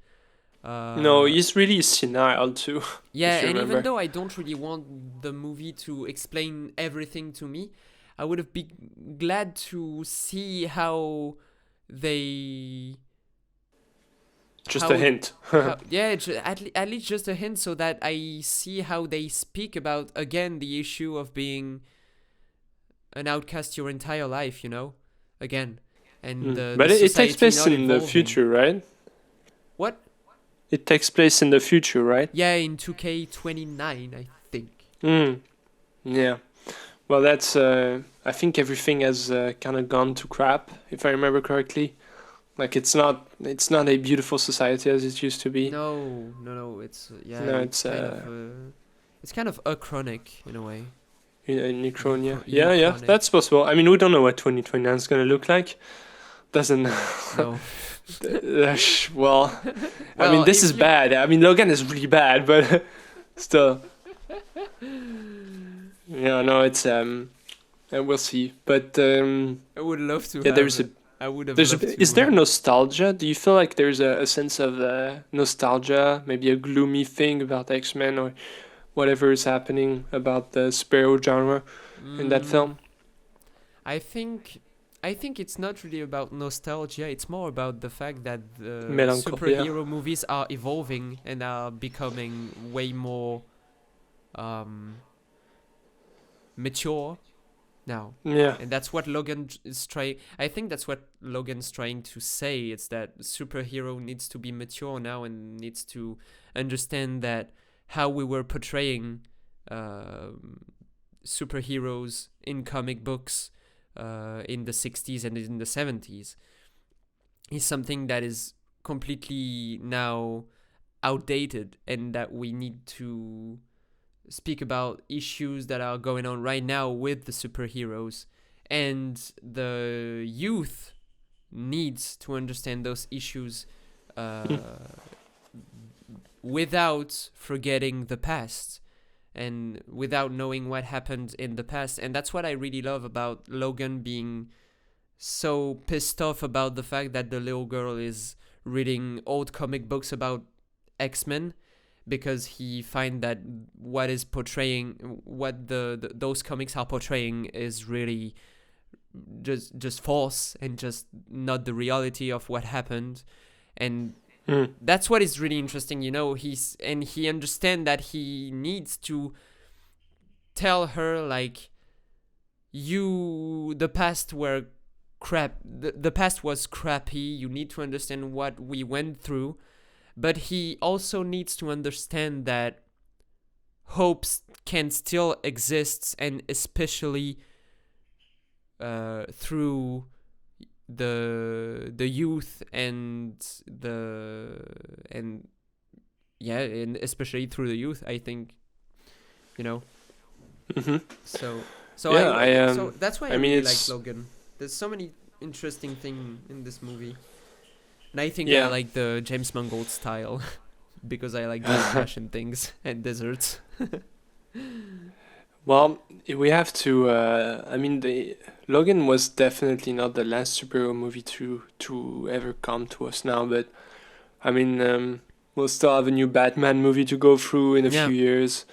No, Uh, he's really senile too, yeah, if you and even remember. though I don't really want the movie to explain everything to me, I would have been glad to see how they Just a how hint. how yeah at least just a hint, so that I see how they speak about again the issue of being an outcast your entire life, again, and Mm. the But it takes society place not in the evolving. future, right? What? It takes place in the future, right? Yeah, in 2K29, I think. Mm. Yeah. Well, that's. I think everything has kind of gone to crap, if I remember correctly. Like it's not a beautiful society as it used to be. No. No, It's kind of achronic in a way. in Necronia. Yeah, Uchronic. that's possible. I mean, we don't know what 2029 is gonna look like. Doesn't. No. Well, I mean, Well, this if is you bad. I mean, Logan is really bad, but still. Yeah, no, it's we'll see. But I would love to yeah, have. I would have there's loved a, is to there have. nostalgia? Do you feel like there's a sense of nostalgia, maybe a gloomy thing about X-Men or whatever is happening about the superhero genre in that Mm, film? I think. I think it's not really about nostalgia. It's more about the fact that the Melancholia. superhero movies are evolving and are becoming way more um, mature now. Yeah. And that's what Logan is trying. I think that's what Logan's trying to say. It's that superhero needs to be mature now and needs to understand that how we were portraying superheroes in comic books in the 60s and in the 70s is something that is completely now outdated, and that we need to speak about issues that are going on right now with the superheroes, and the youth needs to understand those issues uh, without forgetting the past and without knowing what happened in the past. And that's what I really love about Logan being so pissed off about the fact that the little girl is reading old comic books about X-Men, because he find that what those comics are portraying is really just false and just not the reality of what happened. And that's what is really interesting, he understand that he needs to tell her, like, the past were crap, the past was crappy, you need to understand what we went through. But he also needs to understand that hopes can still exist, and especially through the youth and especially through the youth, I think, Mm-hmm. so Yeah, so that's why I mean, really like it's Logan. There's so many interesting things in this movie, and I think I yeah. like the James Mangold style because I like doing fashion things and desserts. Well, we have to. I mean, the Logan was definitely not the last superhero movie to ever come to us now, but I mean, we'll still have a new Batman movie to go through in a Yeah. few years.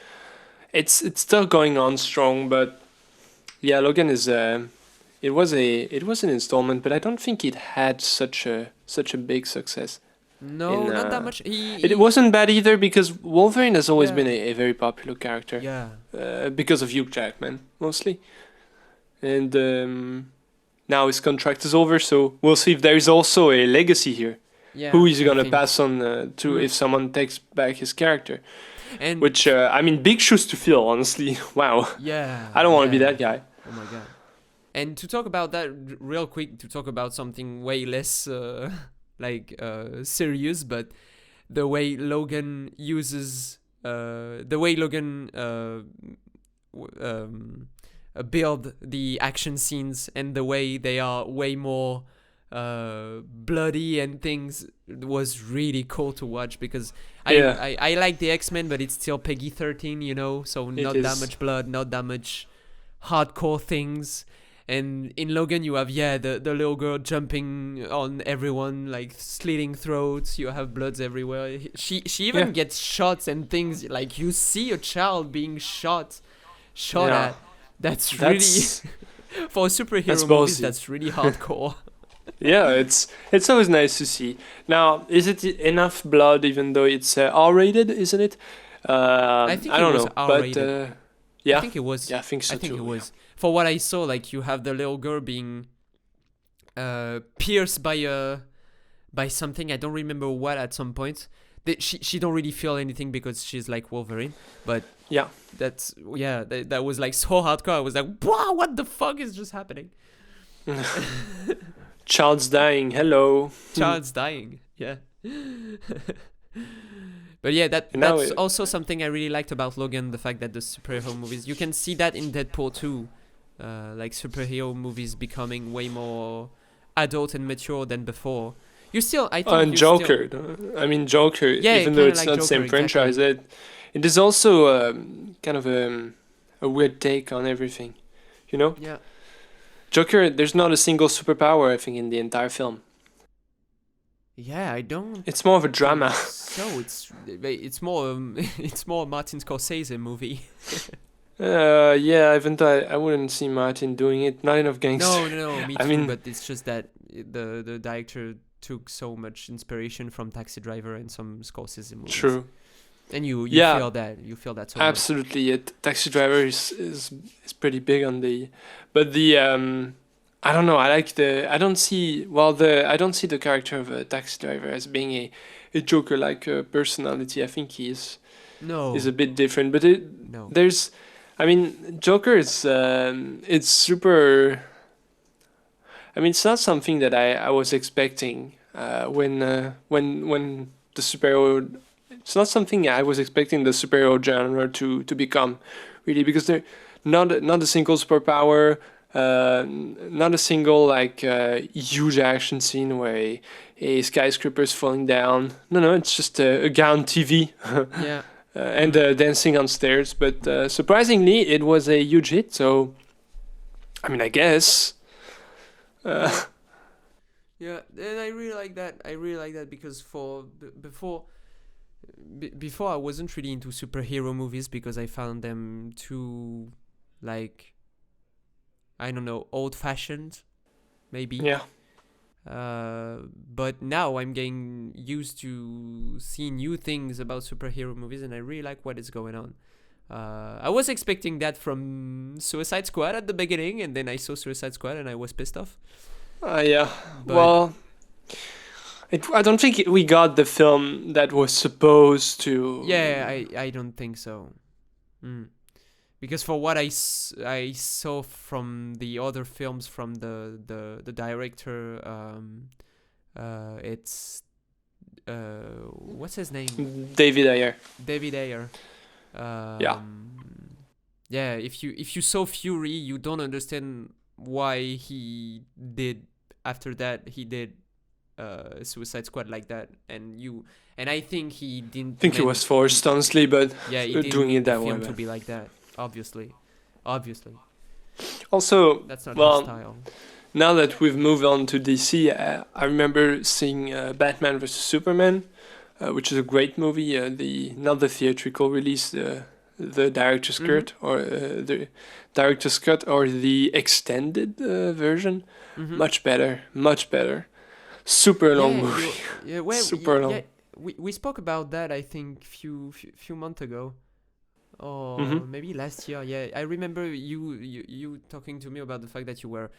It's still going on strong, but yeah, Logan is. It was an installment, but I don't think it had such a big success. No, In not that much. It wasn't bad either because Wolverine has always Yeah. been a very popular character. Yeah. Because of Hugh Jackman mostly, and now his contract is over, so we'll see if there is also a legacy here. Yeah. Who is I gonna think. pass on to Mm. if someone takes back his character? And Which I mean, big shoes to fill, honestly. Wow, yeah. I don't want to be yeah. that guy. Oh my god. And to talk about that real quick, to talk about something way less serious, but the way Logan uses the way Logan build the action scenes, and the way they are way more bloody and things, was really cool to watch, because Yeah. I like the Xmen, but it's still PG-13, so not that is. much blood, not that much hardcore things. And in Logan, you have the little girl jumping on everyone, like slitting throats. You have bloods everywhere. She even Yeah. gets shots and things. Like, you see a child being shot Yeah. at. That's That's really for superhero that's movies. ballsy. That's really hardcore. Yeah, it's always nice to see. Now, is it enough blood, even though it's R-rated, isn't it? I think I it don't was know, R-rated. but yeah, I think it was. yeah, I think so I think too. it was. For what I saw, like, you have the little girl being pierced by something. I don't remember what at some point. She don't really feel anything because she's like Wolverine. But Yeah. that was like so hardcore. I was like, wow, what the fuck is just happening? Child's dying. Hello. Child's dying. Yeah. But yeah, And now that's it- also something I really liked about Logan, the fact that the superhero movies, you can see that in Deadpool too. Like, superhero movies becoming way more adult and mature than before. You still, I think, And you still- Joker. I mean, Joker. Yeah, even though kinda it's like not the same Joker, exactly. franchise, it is also kind of a weird take on everything. You know, Yeah. Joker. There's not a single superpower, I think, in the entire film. Yeah, I don't. It's more of a drama. So it's more it's more a Martin Scorsese movie. Yeah, even though I wouldn't see Martin doing it. Not enough gangster. No, me I too. mean- But it's just that the director took so much inspiration from Taxi Driver and some Scorsese movies. True. And you Yeah. feel that so much. Absolutely, Taxi Driver is pretty big on the, but the I don't know. I don't see I don't see the character of a Taxi Driver as being a Joker like personality. I think he's No, is a bit different, but no. there's, I mean, Joker is it's super. I mean, it's not something that I was expecting when the superhero. It's not something I was expecting the superhero genre to become, really, because they're not a single superpower, not a single like huge action scene where a skyscraper is falling down. No, it's just a guy on TV Yeah. and dancing on stairs. But surprisingly, it was a huge hit. So, I mean, I guess. Yeah, and I really like that. I really like that because before, before I wasn't really into superhero movies because I found them too, like, I don't know, old-fashioned, maybe. Yeah. But now I'm getting used to seeing new things about superhero movies, and I really like what is going on. I was expecting that from Suicide Squad at the beginning, and then I saw Suicide Squad and I was pissed off. Yeah. But Well, I don't think we got the film that was supposed to. yeah, I don't think so. Because for what I saw from the other films from the director, it's what's his name? David Ayer. David Ayer. Yeah. Yeah. If you saw Fury, you don't understand why he did after that he did Suicide Squad like that, and I think he didn't. I think it was forced, honestly, but yeah, he didn't doing mean it that the way. film to be like that. Obviously. Also, That's not well, his style. now that we've moved on to DC, I remember seeing Batman vs Superman, which is a great movie. Not the theatrical release, the director's cut or the director's cut or the extended version. Much better, much better. Super long movie. Super long. Yeah, we spoke about that I think few months ago, or maybe last year. Yeah, I remember you talking to me about the fact that you were,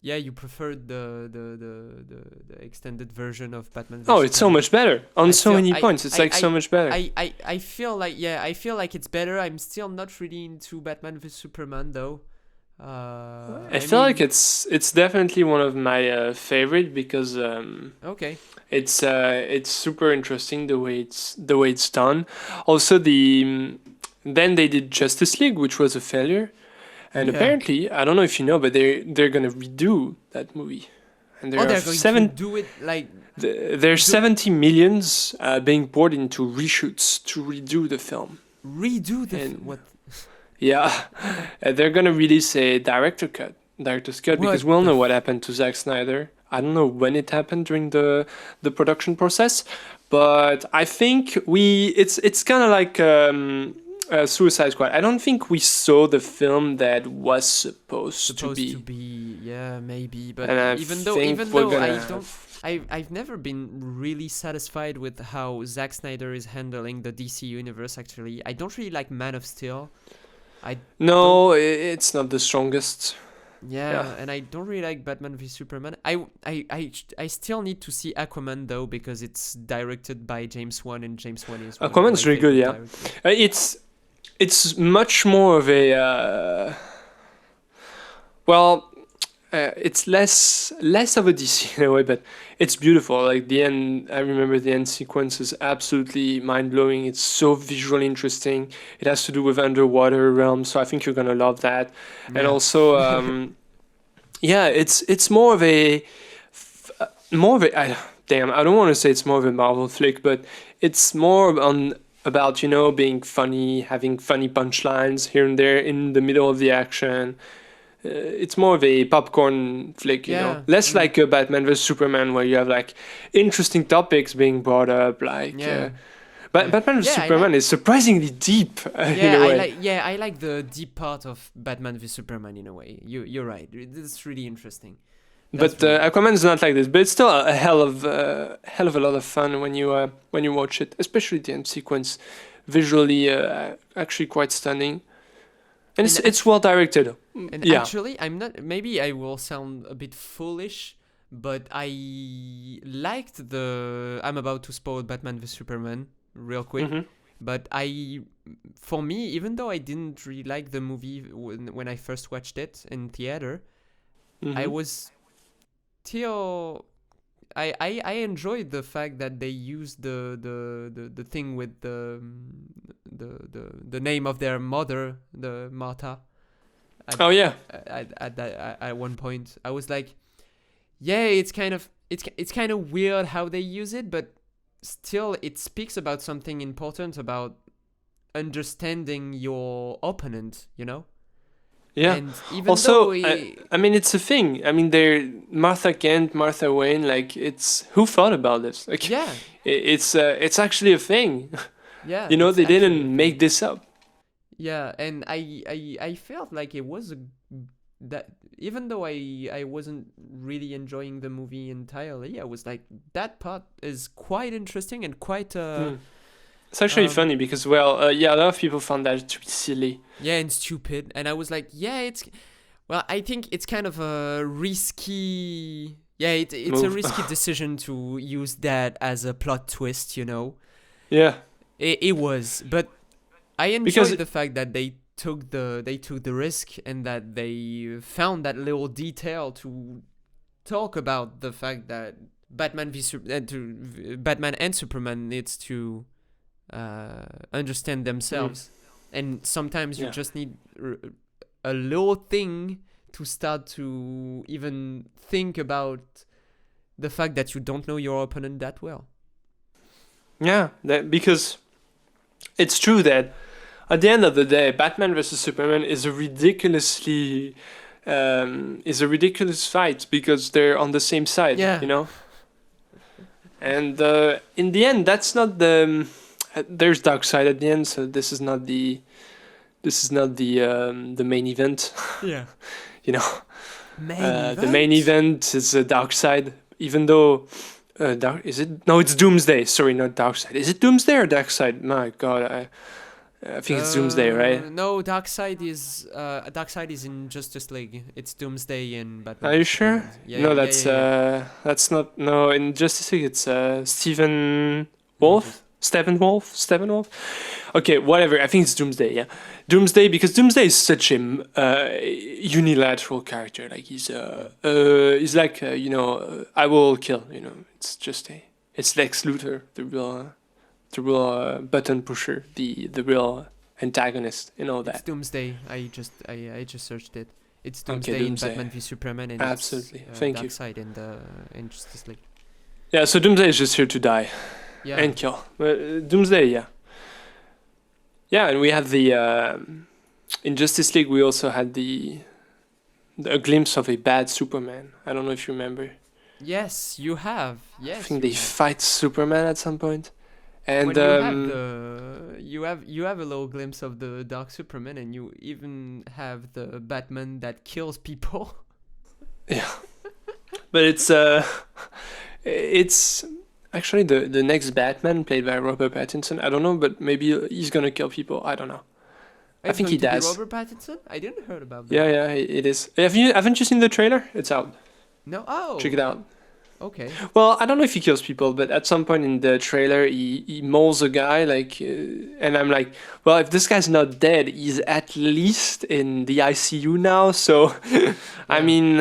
you preferred the extended version of Batman. Oh, it's so much better on so many points. It's so much better. I feel like it's better. I'm still not really into Batman vs Superman though. I feel like it's definitely one of my favorite because okay. It's super interesting the way it's done. Also, then they did Justice League, which was a failure, and apparently I don't know if you know, but they're gonna redo that movie, and they're going to do it like there's 70 millions being poured into reshoots to redo the film. What? Yeah, they're gonna release a director's cut because we all know what happened to Zack Snyder. I don't know when it happened during the production process, but I think it's kind of like Suicide Squad. I don't think we saw the film that was supposed to be. Yeah, maybe. But And even though I've never been really satisfied with how Zack Snyder is handling the DC universe. Actually, I don't really like Man of Steel. It's not the strongest. Yeah, and I don't really like Batman v Superman. I still need to see Aquaman though because it's directed by James Wan, and James Wan is Aquaman's really good. Yeah, it's much more of a it's less of a DC in a way, but it's beautiful. Like the end, I remember the end sequence is absolutely mind blowing. It's so visually interesting. It has to do with underwater realms, so I think you're gonna love that. Yeah. And also, it's more of a I don't want to say it's more of a Marvel flick, but it's more about being funny, having funny punchlines here and there in the middle of the action. It's more of a popcorn flick, less like a Batman vs Superman where you have like interesting topics being brought up. Batman vs Superman is surprisingly deep. In a way. I like the deep part of Batman vs Superman in a way. You're right. It's really interesting. Aquaman is not like this, but it's still a hell of a lot of fun when you watch it, especially the end sequence. Visually, actually quite stunning. And it's well directed. And actually, I'm not. Maybe I will sound a bit foolish, but I liked I'm about to spoil Batman vs Superman real quick. But for me, even though I didn't really like the movie when I first watched it in theater, I was still. I enjoyed the fact that they used the thing with the name of their mother, the Martha. At one point, I was like, it's kind of weird how they use it, but still, it speaks about something important about understanding your opponent. Yeah. And even though Also, he, I mean, it's a thing. I mean, they're Martha Kent, Martha Wayne. Like, it's who thought about this? Like, yeah, it's actually a thing. yeah, You know, it's they actually a didn't thing. make this up. Yeah, and I felt like it was that even though I wasn't really enjoying the movie entirely, I was like that part is quite interesting and quite Hmm. It's actually um funny because, well, yeah, a lot of people found that to be silly. yeah, and stupid, and I was like, yeah, it's well, I think it's kind of a risky, yeah, it's a Move. risky decision to use that as a plot twist, you know. Yeah, It was, but I because enjoyed the fact that they took the risk and that they found that little detail to talk about the fact that Batman and Superman needs to understand themselves, and sometimes you yeah, just need a little thing to start to even think about the fact that you don't know your opponent that well. yeah, because it's true that at the end of the day, Batman versus Superman is a ridiculous fight because they're on the same side, Yeah. you know. And in the end, that's not the. There's dark side at the end, so this is not the main event, Yeah. you know. Main The main event is a dark side, even though. Dark is it? No, it's Doomsday. Sorry, not Dark Side. Is it Doomsday or Dark Side? My God, I think it's Doomsday, right? No, Dark Side is in Justice League. It's Doomsday in Batman. Are you v sure? Superman. Yeah, No, yeah, yeah, yeah. that's not. No, in Justice League, it's Stephen Let me Wolf. just. Steppenwolf. Okay, whatever. I think it's Doomsday. Yeah, Doomsday, because Doomsday is such a unilateral character. Like he's like I will kill. You know, it's Lex Luthor, the real button pusher, the real antagonist, and all It's that. Doomsday. I just searched it. It's Okay, Doomsday in Doomsday. Batman v Superman, and Absolutely. it's Thank you. Darkseid in Justice League. Yeah, so Doomsday is just here to die Yeah. and kill. Doomsday, yeah. Yeah, and we had in Justice League, we also had a glimpse of a bad Superman. I don't know if you remember. Yes, you have. I Yes, think you they have. fight Superman at some point. And When you have you have a little glimpse of the Dark Superman, and you even have the Batman that kills people. yeah, but it's actually the next Batman played by Robert Pattinson. I don't know, but maybe he's gonna kill people. I don't know. I It's think going he to be does. Robert Pattinson. I didn't heard about that. Yeah, it is. Haven't you seen the trailer? It's out. No. Oh. Check it out. Okay. Well, I don't know if he kills people, but at some point in the trailer, he mauls a guy, and I'm like, well, if this guy's not dead, he's at least in the ICU now. So, I Yeah. mean,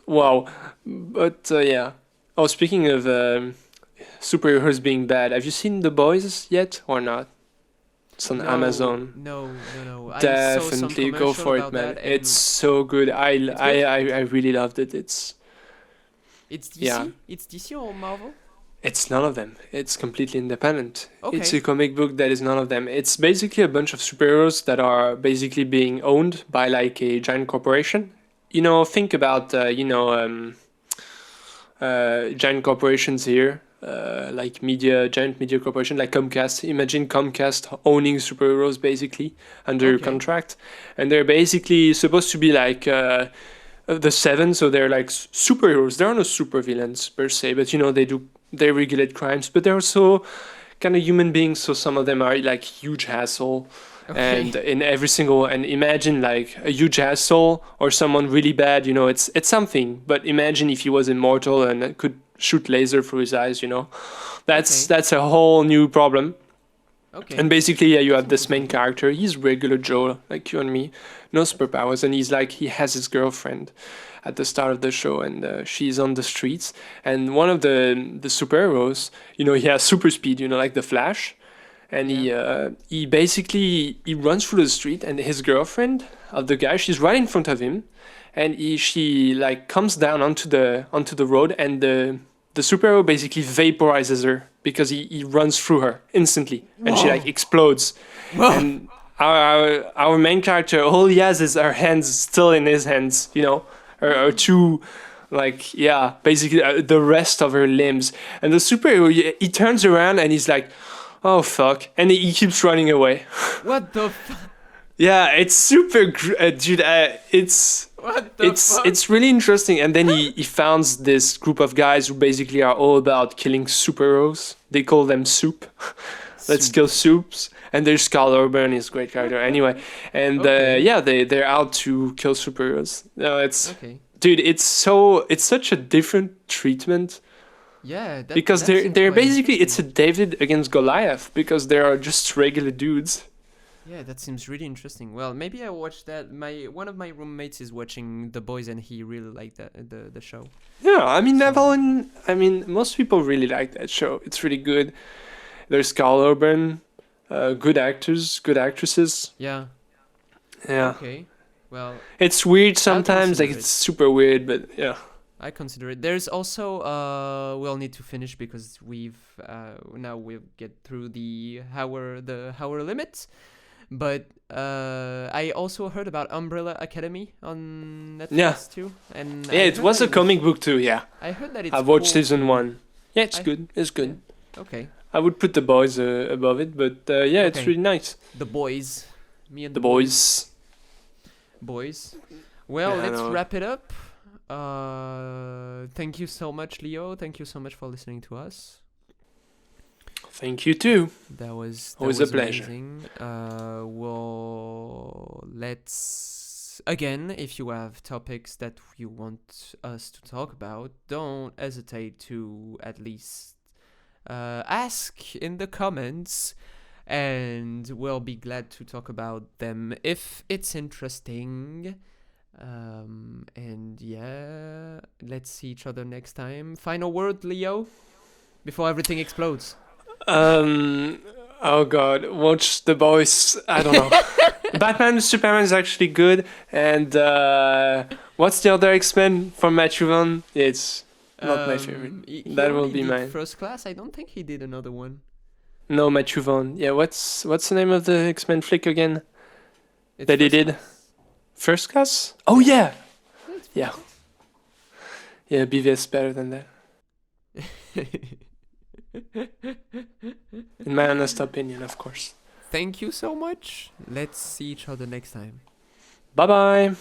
wow. But yeah. Oh, speaking of superheroes being bad, have you seen The Boys yet or not? It's on No, Amazon. No. I saw some Definitely go commercial for about it, man. that, and It's so good. It's I good? I really loved it. It's DC. Yeah. It's DC or Marvel. It's none of them. It's completely independent. It's Okay. a comic book that is none of them. It's basically a bunch of superheroes that are basically being owned by like a giant corporation. You know, think about giant corporations here, like giant media corporation like Comcast. Imagine Comcast owning superheroes basically under Okay. contract, and they're basically supposed to be like the Seven, so they're like superheroes. There are no supervillains per se, but they regulate crimes, but they're also kind of human beings. So some of them are like huge hassle, Okay. and in every single and imagine like a huge asshole or someone really bad, it's something. But imagine if he was immortal and could shoot laser through his eyes. That's Okay. that's a whole new problem. Okay. And basically, yeah, you have this main character. He's regular Joe, like you and me, no superpowers, and he has his girlfriend at the start of the show, and she's on the streets. And one of the superheroes, he has super speed, like the Flash, and he basically he runs through the street, and his girlfriend of the guy, she's right in front of him, and she like comes down onto the road, and the superhero basically vaporizes her because he runs through her instantly, and she like Whoa. explodes. Whoa. And our main character, all he has is her hands still in his hands, you know, her two, like, yeah, basically the rest of her limbs. And the superhero, he turns around and he's like, oh fuck, and he keeps running away. What the fuck? Yeah, it's super, dude. What the fuck? It's really interesting. And then he founds this group of guys who basically are all about killing superheroes. They call them Soup. Let's kill Soups. And there's Carl Urban, he's a great character. Anyway, and Okay. yeah, they're out to kill superheroes. No, it's Okay. dude. It's such a different treatment Yeah, because that seems they're quite basically it's a interesting. David against Goliath because they are just regular dudes. Yeah, that seems really interesting. Well, maybe I watched that. One of my roommates is watching The Boys, and he really liked the show. Yeah, I mean, So most people really like that show. It's really good. There's Carl Urban, good actors, good actresses. yeah. Yeah, Okay. Well, it's weird I'll sometimes. Like consider it's it. super weird, but yeah. I consider it. There's also we'll need to finish because we'll get through the hour limit. But I also heard about Umbrella Academy on Netflix Yeah. too, and Yeah, I it heard was that a comic book too. Yeah, I heard that it's I've watched cool season too. 1. Yeah, it's I- good. It's good. Okay, I would put the boys above it, but yeah, it's Okay. really nice. The Boys, me and The boys. boys. Well, Yeah, I let's know. wrap it up. Thank you so much, Leo. Thank you so much for listening to us. Thank you too. That was Always a was pleasure. amazing. Well, let's again. If you have topics that you want us to talk about, don't hesitate to at least ask in the comments, and we'll be glad to talk about them if it's interesting. And yeah, let's see each other next time. Final word, Leo, before everything explodes. Oh god, watch The Boys. I don't know. Batman vs Superman is actually good, and what's the other X-Men from Matthew Vaughn? It's not my favorite. He That will only be did mine. First Class. I don't think he did another one. No, Matthew Vaughn. Yeah, what's the name of the X-Men flick again It's that he First did? First Class? Oh yeah, yeah, yeah. BVS better than that, in my honest opinion, of course. Thank you so much. Let's see each other next time. Bye bye.